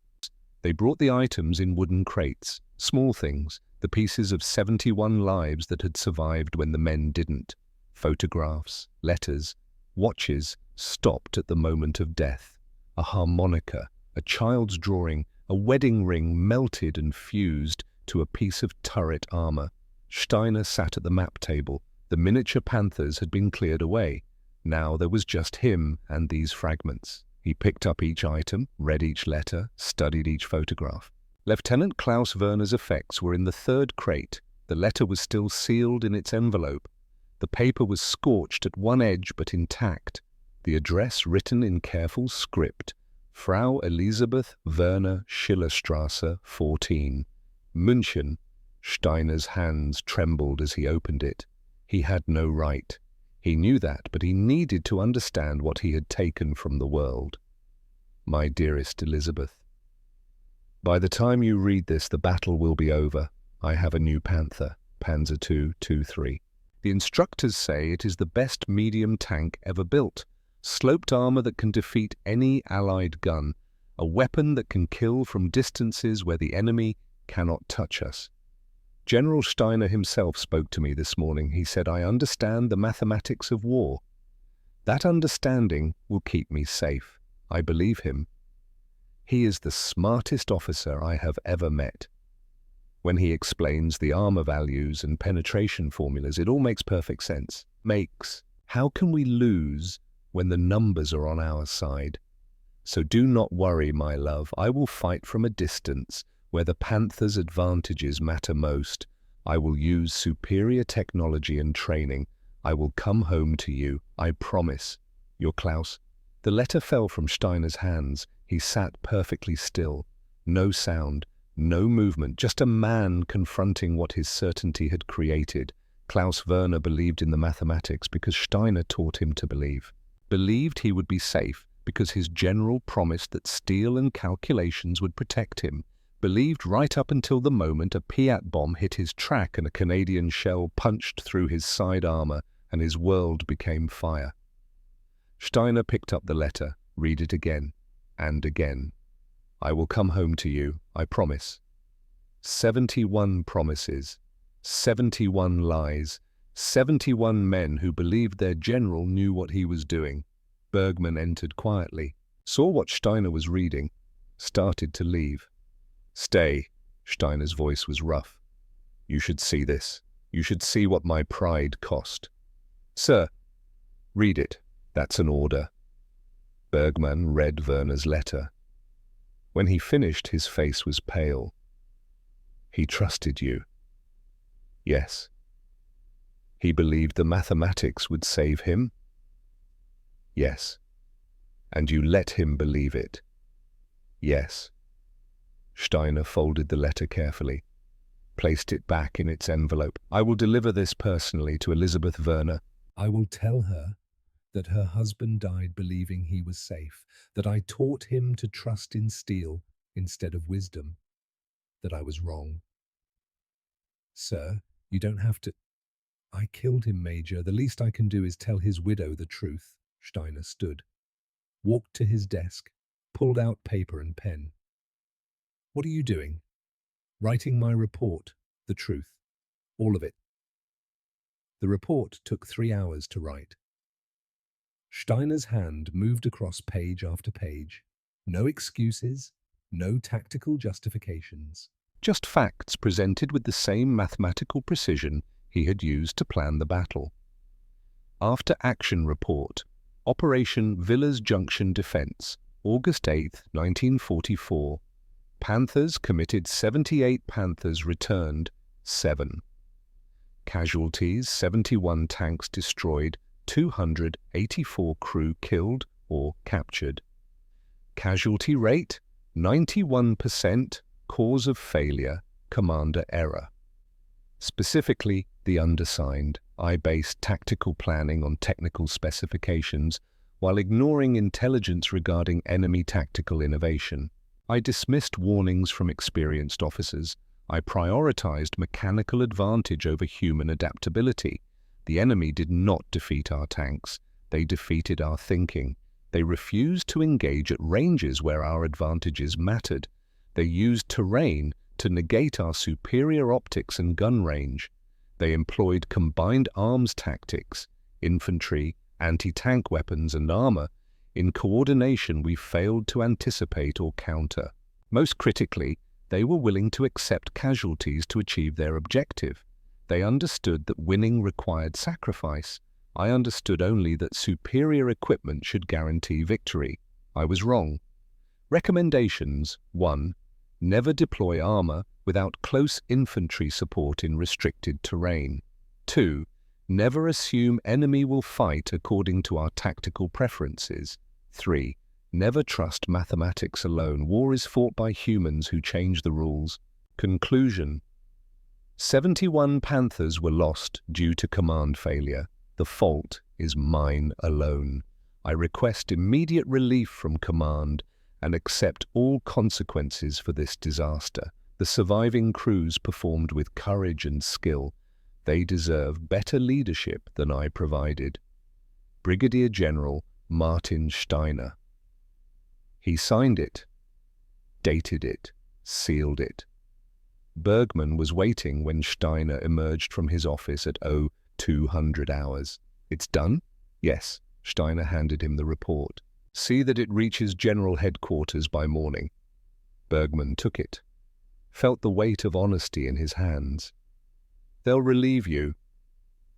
They brought the items in wooden crates, small things, the pieces of 71 lives that had survived when the men didn't. Photographs, letters, watches stopped at the moment of death. A harmonica, a child's drawing, a wedding ring melted and fused to a piece of turret armor. Steiner sat at the map table. The miniature Panthers had been cleared away. Now there was just him and these fragments. He picked up each item, read each letter, studied each photograph. Lieutenant Klaus Werner's effects were in the third crate. The letter was still sealed in its envelope. The paper was scorched at one edge but intact. The address written in careful script: Frau Elisabeth Werner, Schillerstrasse, 14, München. Steiner's hands trembled as he opened it. He had no right. He knew that, but he needed to understand what he had taken from the world. My dearest Elizabeth, by the time you read this, the battle will be over. I have a new Panther, Panzer II 2-3. The instructors say it is the best medium tank ever built. Sloped armor that can defeat any Allied gun. A weapon that can kill from distances where the enemy cannot touch us. General Steiner himself spoke to me this morning. He said, I understand the mathematics of war. That understanding will keep me safe. I believe him. He is the smartest officer I have ever met. When he explains the armor values and penetration formulas, it all makes perfect sense. How can we lose when the numbers are on our side? So do not worry, my love. I will fight from a distance where the Panther's advantages matter most. I will use superior technology and training. I will come home to you. I promise. Your Klaus. The letter fell from Steiner's hands. He sat perfectly still. No sound, no movement, just a man confronting what his certainty had created. Klaus Werner believed in the mathematics because Steiner taught him to believe. Believed he would be safe because his general promised that steel and calculations would protect him. Believed right up until the moment a Piat bomb hit his track and a Canadian shell punched through his side armor and his world became fire. Steiner picked up the letter, read it again and again. I will come home to you, I promise. 71 promises, 71 lies, 71 men who believed their general knew what he was doing. Bergman entered quietly, saw what Steiner was reading, started to leave. Stay, Steiner's voice was rough. You should see this. You should see what my pride cost. Sir, read it. That's an order. Bergman read Werner's letter. When he finished, his face was pale. He trusted you. Yes. He believed the mathematics would save him? Yes. And you let him believe it? Yes. Steiner folded the letter carefully, placed it back in its envelope. I will deliver this personally to Elizabeth Werner. I will tell her that her husband died believing he was safe, that I taught him to trust in steel instead of wisdom, that I was wrong. Sir, you don't have to. I killed him, Major. The least I can do is tell his widow the truth. Steiner stood, walked to his desk, pulled out paper and pen. What are you doing? Writing my report, the truth, all of it. The report took 3 hours to write. Steiner's hand moved across page after page. No excuses, no tactical justifications. Just facts presented with the same mathematical precision he had used to plan the battle. After action report, Operation Villas Junction Defense, August 8, 1944. Panthers committed 78 Panthers returned, 7. Casualties 71 tanks destroyed, 284 crew killed or captured. Casualty rate 91%, cause of failure, commander error. Specifically, the undersigned. I based tactical planning on technical specifications while ignoring intelligence regarding enemy tactical innovation. I dismissed warnings from experienced officers. I prioritized mechanical advantage over human adaptability. The enemy did not defeat our tanks. They defeated our thinking. They refused to engage at ranges where our advantages mattered. They used terrain to negate our superior optics and gun range. They employed combined arms tactics, infantry, anti-tank weapons and armor. In coordination, we failed to anticipate or counter. Most critically, they were willing to accept casualties to achieve their objective. They understood that winning required sacrifice. I understood only that superior equipment should guarantee victory. I was wrong. Recommendations: 1. Never deploy armor without close infantry support in restricted terrain. 2. Never assume enemy will fight according to our tactical preferences. 3. Never trust mathematics alone. War is fought by humans who change the rules. Conclusion. 71 Panthers were lost due to command failure. The fault is mine alone. I request immediate relief from command and accept all consequences for this disaster. The surviving crews performed with courage and skill. They deserve better leadership than I provided. Brigadier General Martin Steiner. He signed it, dated it, sealed it. Bergman was waiting when Steiner emerged from his office at 0200 hours. It's done? Yes. Steiner handed him the report. See that it reaches General Headquarters by morning. Bergman took it, felt the weight of honesty in his hands. They'll relieve you.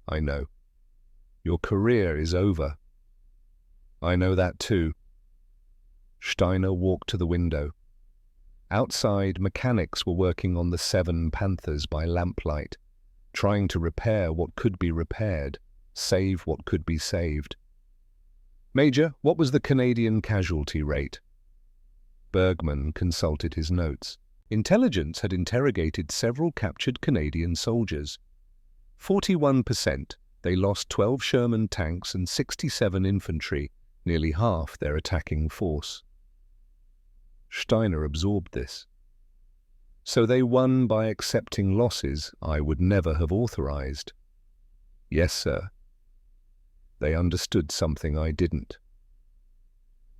I know. Your career is over. I know that too. Steiner walked to the window. Outside, mechanics were working on the 7 Panthers by lamplight, trying to repair what could be repaired, save what could be saved. Major, what was the Canadian casualty rate? Bergman consulted his notes. Intelligence had interrogated several captured Canadian soldiers. 41%. They lost 12 Sherman tanks and 67 infantry, nearly half their attacking force. Steiner absorbed this. So they won by accepting losses I would never have authorized. Yes, sir. They understood something I didn't.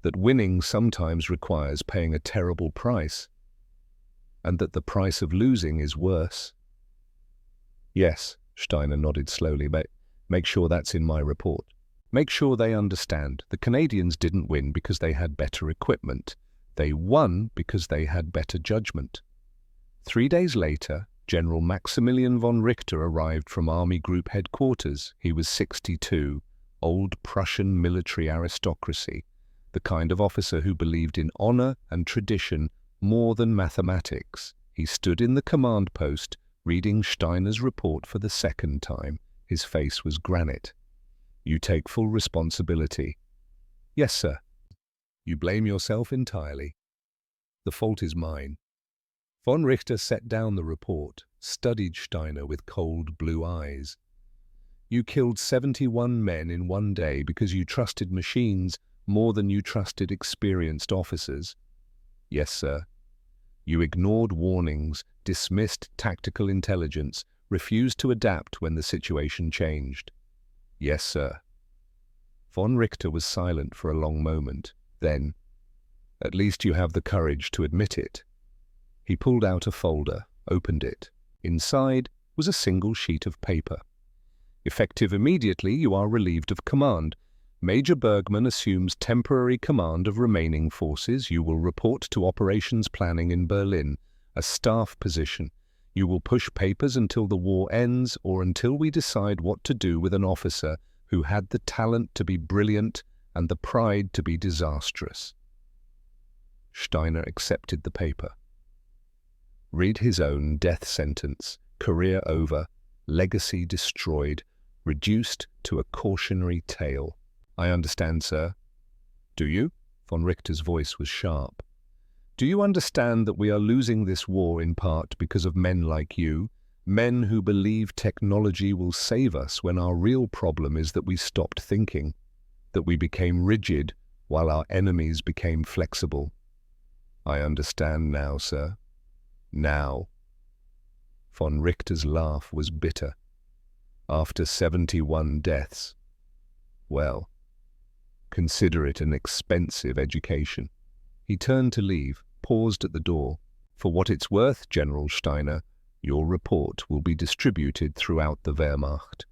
That winning sometimes requires paying a terrible price, and that the price of losing is worse. Yes, Steiner nodded slowly. Make sure that's in my report. Make sure they understand the Canadians didn't win because they had better equipment. They won because they had better judgment. 3 days later, General Maximilian von Richter arrived from Army Group Headquarters. He was 62, old Prussian military aristocracy, the kind of officer who believed in honor and tradition more than mathematics. He stood in the command post, reading Steiner's report for the second time. His face was granite. You take full responsibility. Yes, sir. You blame yourself entirely. The fault is mine. Von Richter set down the report, studied Steiner with cold blue eyes. You killed 71 men in one day because you trusted machines more than you trusted experienced officers. Yes, sir. You ignored warnings, dismissed tactical intelligence, refused to adapt when the situation changed. Yes, sir. Von Richter was silent for a long moment. Then, at least you have the courage to admit it. He pulled out a folder, opened it. Inside was a single sheet of paper. Effective immediately, you are relieved of command. Major Bergman assumes temporary command of remaining forces. You will report to operations planning in Berlin, a staff position. You will push papers until the war ends or until we decide what to do with an officer who had the talent to be brilliant and the pride to be disastrous. Steiner accepted the paper. Read his own death sentence, career over, legacy destroyed, reduced to a cautionary tale. I understand, sir. Do you? Von Richter's voice was sharp. Do you understand that we are losing this war in part because of men like you, men who believe technology will save us when our real problem is that we stopped thinking, that we became rigid while our enemies became flexible? I understand now, sir. Now. Von Richter's laugh was bitter. After 71 deaths. Well, consider it an expensive education. He turned to leave, paused at the door. For what it's worth, General Steiner, your report will be distributed throughout the Wehrmacht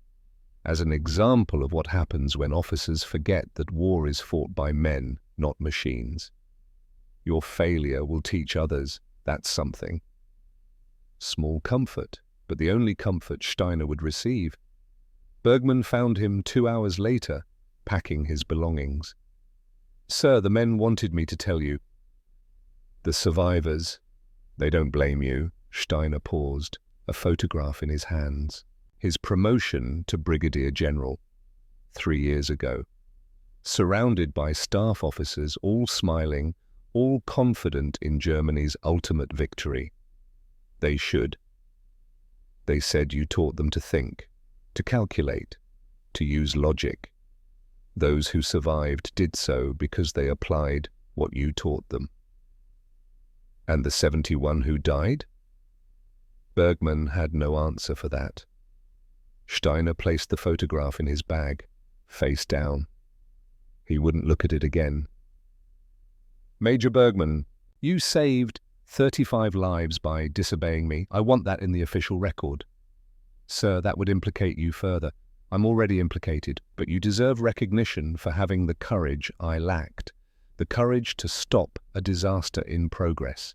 as an example of what happens when officers forget that war is fought by men, not machines. Your failure will teach others that's something. Small comfort, but the only comfort Steiner would receive. Bergman found him 2 hours later, packing his belongings. Sir, the men wanted me to tell you. The survivors, They don't blame you. Steiner paused, a photograph in his hands. His promotion to Brigadier General 3 years ago. Surrounded by staff officers, all smiling, all confident in Germany's ultimate victory. They should. They said you taught them to think, to calculate, to use logic. Those who survived did so because they applied what you taught them. And the 71 who died? Bergman had no answer for that. Steiner placed the photograph in his bag, face down. He wouldn't look at it again. Major Bergman, you saved 35 lives by disobeying me. I want that in the official record. Sir, that would implicate you further. I'm already implicated, but you deserve recognition for having the courage I lacked, the courage to stop a disaster in progress.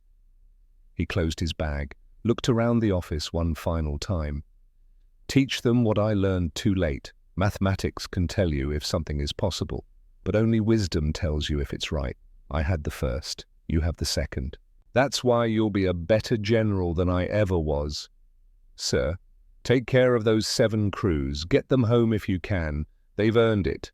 He closed his bag, looked around the office one final time. Teach them what I learned too late. Mathematics can tell you if something is possible, but only wisdom tells you if it's right. I had the first, you have the second. That's why you'll be a better general than I ever was. Sir, take care of those 7 crews. Get them home if you can. They've earned it.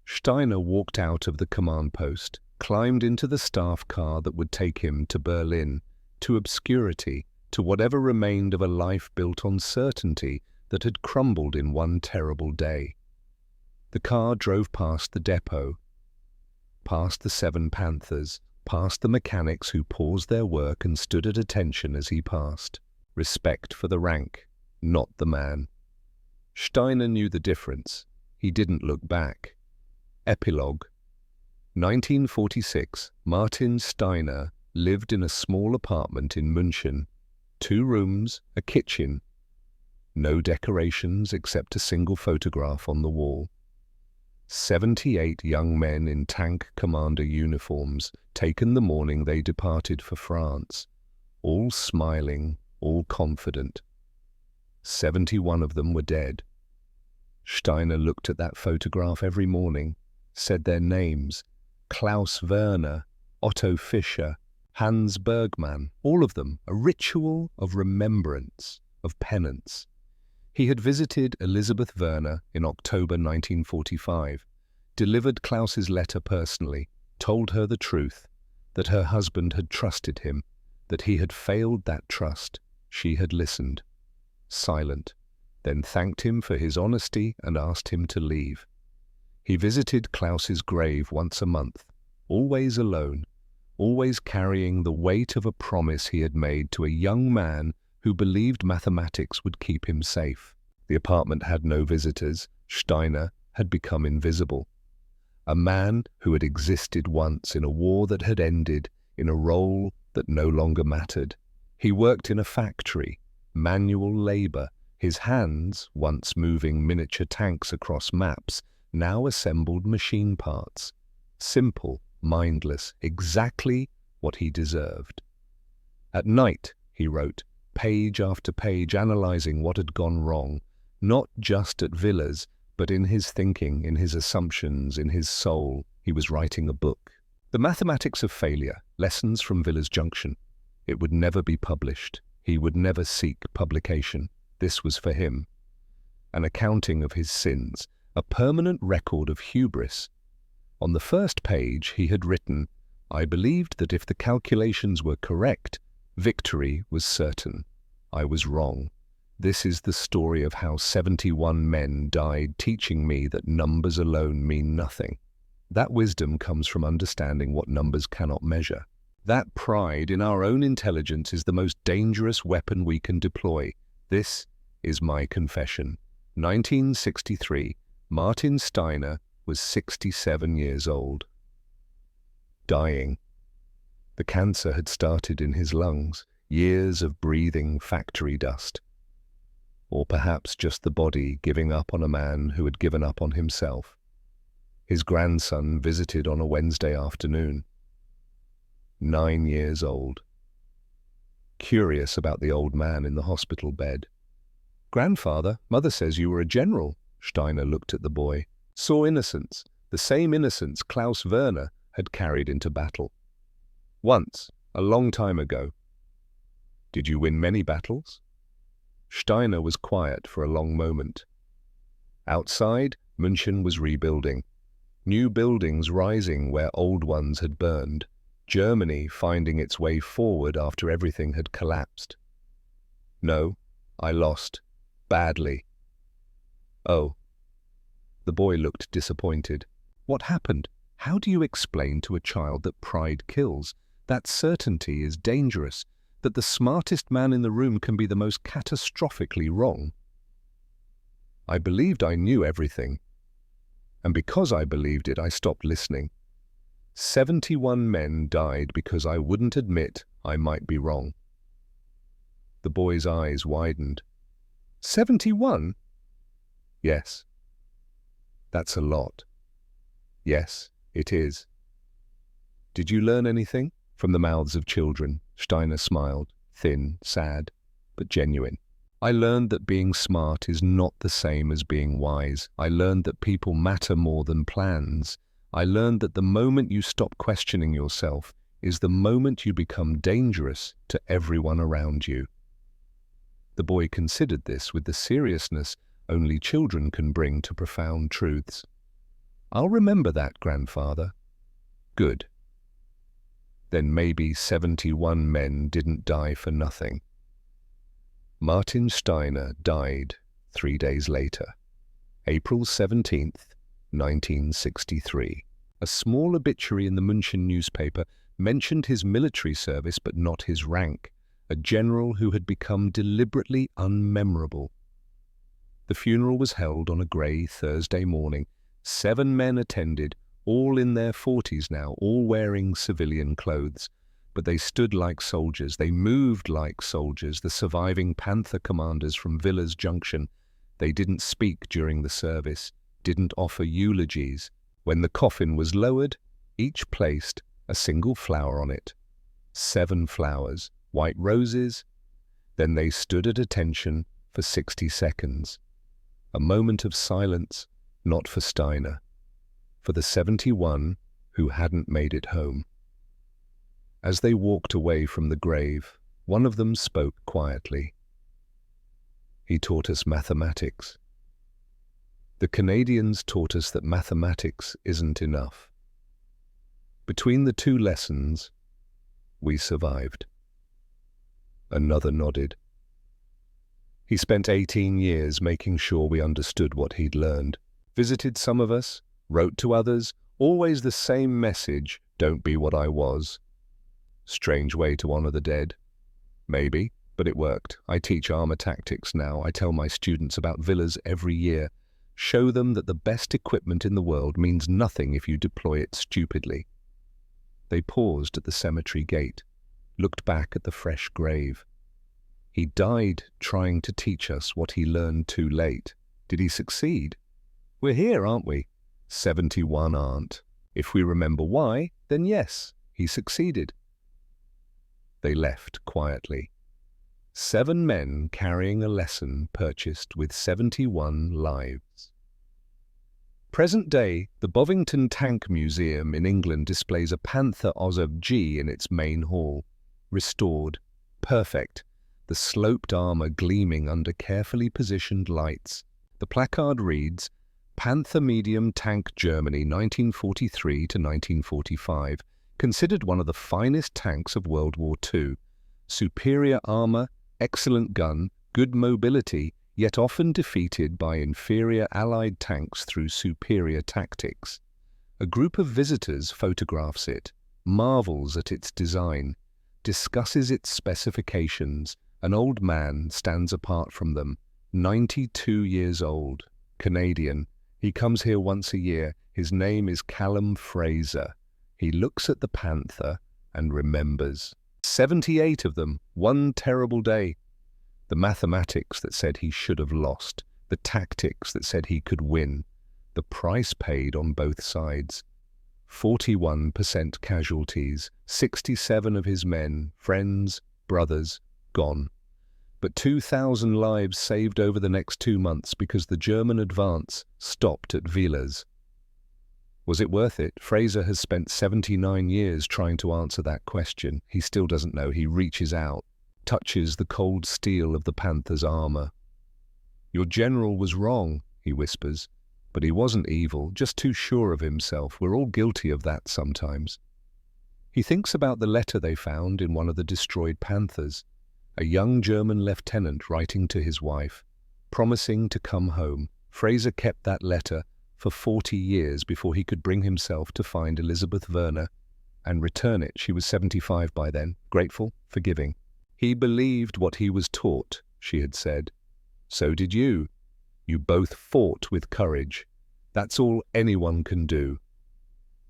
Steiner walked out of the command post, climbed into the staff car that would take him to Berlin, to obscurity, to whatever remained of a life built on certainty that had crumbled in one terrible day. The car drove past the depot, past the 7 Panthers, past the mechanics who paused their work and stood at attention as he passed. Respect for the rank, not the man. Steiner knew the difference. He didn't look back. Epilogue. 1946, Martin Steiner lived in a small apartment in München. 2 rooms, a kitchen. No decorations except a single photograph on the wall. 78 young men in tank commander uniforms, taken the morning they departed for France. All smiling, all confident. 71 of them were dead. Steiner looked at that photograph every morning, said their names: Klaus Werner, Otto Fischer, Hans Bergmann, all of them a ritual of remembrance, of penance. He had visited Elisabeth Werner in October 1945, delivered Klaus's letter personally, told her the truth, that her husband had trusted him, that he had failed that trust. She had listened, silent, then thanked him for his honesty and asked him to leave. He visited Klaus's grave once a month, always alone, always carrying the weight of a promise he had made to a young man who believed mathematics would keep him safe. The apartment had no visitors. Steiner had become invisible. A man who had existed once in a war that had ended, in a role that no longer mattered. He worked in a factory, manual labor, his hands, once moving miniature tanks across maps, now assembled machine parts. Simple, mindless, exactly what he deserved. At night, he wrote, page after page, analyzing what had gone wrong, not just at Villas, but in his thinking, in his assumptions, in his soul. He was writing a book. The Mathematics of Failure, Lessons from Villas Junction. It would never be published. He would never seek publication. This was for him. An accounting of his sins, a permanent record of hubris. On the first page he had written, I believed that if the calculations were correct, victory was certain. I was wrong. This is the story of how 71 men died, teaching me that numbers alone mean nothing. That wisdom comes from understanding what numbers cannot measure. That pride in our own intelligence is the most dangerous weapon we can deploy. This is my confession. 1963, Martin Steiner was 67 years old. Dying. The cancer had started in his lungs, years of breathing factory dust. Or perhaps just the body giving up on a man who had given up on himself. His grandson visited on a Wednesday afternoon. 9 years old. Curious about the old man in the hospital bed. Grandfather, Mother says you were a general. Steiner looked at the boy, saw innocence, the same innocence Klaus Werner had carried into battle. Once, a long time ago. Did you win many battles? Steiner was quiet for a long moment. Outside, München was rebuilding. New buildings rising where old ones had burned. Germany finding its way forward after everything had collapsed. No, I lost. Badly. Oh. The boy looked disappointed. What happened? How do you explain to a child that pride kills, that certainty is dangerous, that the smartest man in the room can be the most catastrophically wrong? I believed I knew everything. And because I believed it, I stopped listening. 71 men died because I wouldn't admit I might be wrong. The boy's eyes widened. 71? Yes. That's a lot. Yes, it is. Did you learn anything? From the mouths of children, Steiner smiled, thin, sad, but genuine. I learned that being smart is not the same as being wise. I learned that people matter more than plans. I learned that the moment you stop questioning yourself is the moment you become dangerous to everyone around you. The boy considered this with the seriousness only children can bring to profound truths. I'll remember that, grandfather. Good. Then maybe 71 men didn't die for nothing. Martin Steiner died 3 days later, April 17th, 1963. A small obituary in the München newspaper mentioned his military service but not his rank, a general who had become deliberately unmemorable. The funeral was held on a grey Thursday morning. 7 men attended, all in their 40s now, all wearing civilian clothes. But they stood like soldiers, they moved like soldiers, the surviving Panther commanders from Villers Junction. They didn't speak during the service, didn't offer eulogies. When the coffin was lowered, each placed a single flower on it. 7 flowers, white roses. Then they stood at attention for 60 seconds. A moment of silence, not for Steiner, for the 71 who hadn't made it home. As they walked away from the grave, one of them spoke quietly. He taught us mathematics. The Canadians taught us that mathematics isn't enough. Between the 2 lessons, we survived. Another nodded. He spent 18 years making sure we understood what he'd learned. Visited some of us, wrote to others, always the same message, don't be what I was. Strange way to honor the dead. Maybe, but it worked. I teach armor tactics now. I tell my students about villas every year. Show them that the best equipment in the world means nothing if you deploy it stupidly. They paused at the cemetery gate, looked back at the fresh grave. He died trying to teach us what he learned too late. Did he succeed? We're here, aren't we? 71 aren't. If we remember why, then yes, he succeeded. They left quietly. 7 men carrying a lesson purchased with 71 lives. Present day, the Bovington Tank Museum in England displays a Panther OSG in its main hall. Restored, perfect, the sloped armor gleaming under carefully positioned lights. The placard reads, Panther Medium Tank Germany 1943 to 1945, considered one of the finest tanks of World War II. Superior armor, excellent gun, good mobility, yet often defeated by inferior Allied tanks through superior tactics. A group of visitors photographs it, marvels at its design, discusses its specifications. An old man stands apart from them, 92 years old, Canadian. He comes here once a year. His name is Callum Fraser. He looks at the Panther and remembers. 78 of them, one terrible day. The mathematics that said he should have lost, the tactics that said he could win, the price paid on both sides. 41% casualties, 67 of his men, friends, brothers, gone. But 2,000 lives saved over the next 2 months because the German advance stopped at Villers. Was it worth it? Fraser has spent 79 years trying to answer that question. He still doesn't know. He reaches out. touches the cold steel of the Panther's armor. "Your general was wrong," he whispers, "but he wasn't evil, just too sure of himself. We're all guilty of that sometimes." He thinks about the letter they found in one of the destroyed Panthers, a young German lieutenant writing to his wife, promising to come home. Fraser kept that letter for 40 years before he could bring himself to find Elizabeth Werner and return it. She was 75 by then, grateful, forgiving. "He believed what he was taught," she had said. "So did you. You both fought with courage. That's all anyone can do."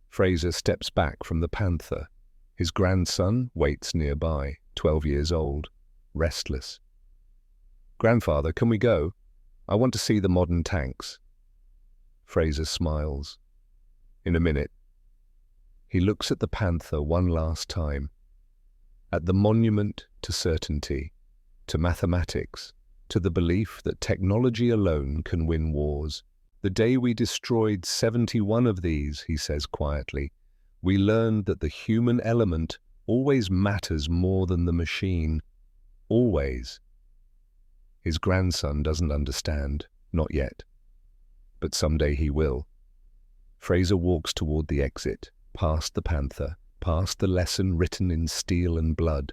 Fraser steps back from the Panther. His grandson waits nearby, 12 years old, restless. "Grandfather, can we go? I want to see the modern tanks." Fraser smiles. "In a minute." He looks at the Panther one last time, at the monument to certainty, to mathematics, to the belief that technology alone can win wars. "The day we destroyed 71 of these," he says quietly, "we learned that the human element always matters more than the machine. Always." His grandson doesn't understand, not yet. But someday he will. Fraser walks toward the exit, past the Panther, past the lesson written in steel and blood.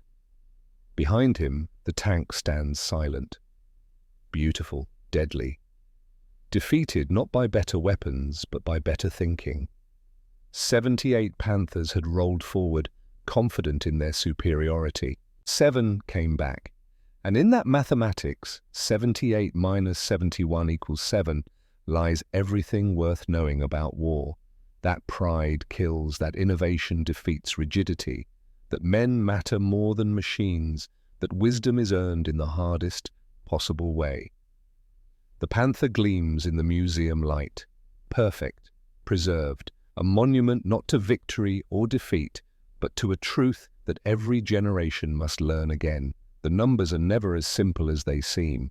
Behind him, the tank stands silent. Beautiful, deadly. Defeated not by better weapons, but by better thinking. 78 Panthers had rolled forward, confident in their superiority. 7 came back. And in that mathematics, 78 minus 71 equals 7, lies everything worth knowing about war. That pride kills, that innovation defeats rigidity, that men matter more than machines, that wisdom is earned in the hardest possible way. The Panther gleams in the museum light, perfect, preserved, a monument not to victory or defeat, but to a truth that every generation must learn again. The numbers are never as simple as they seem.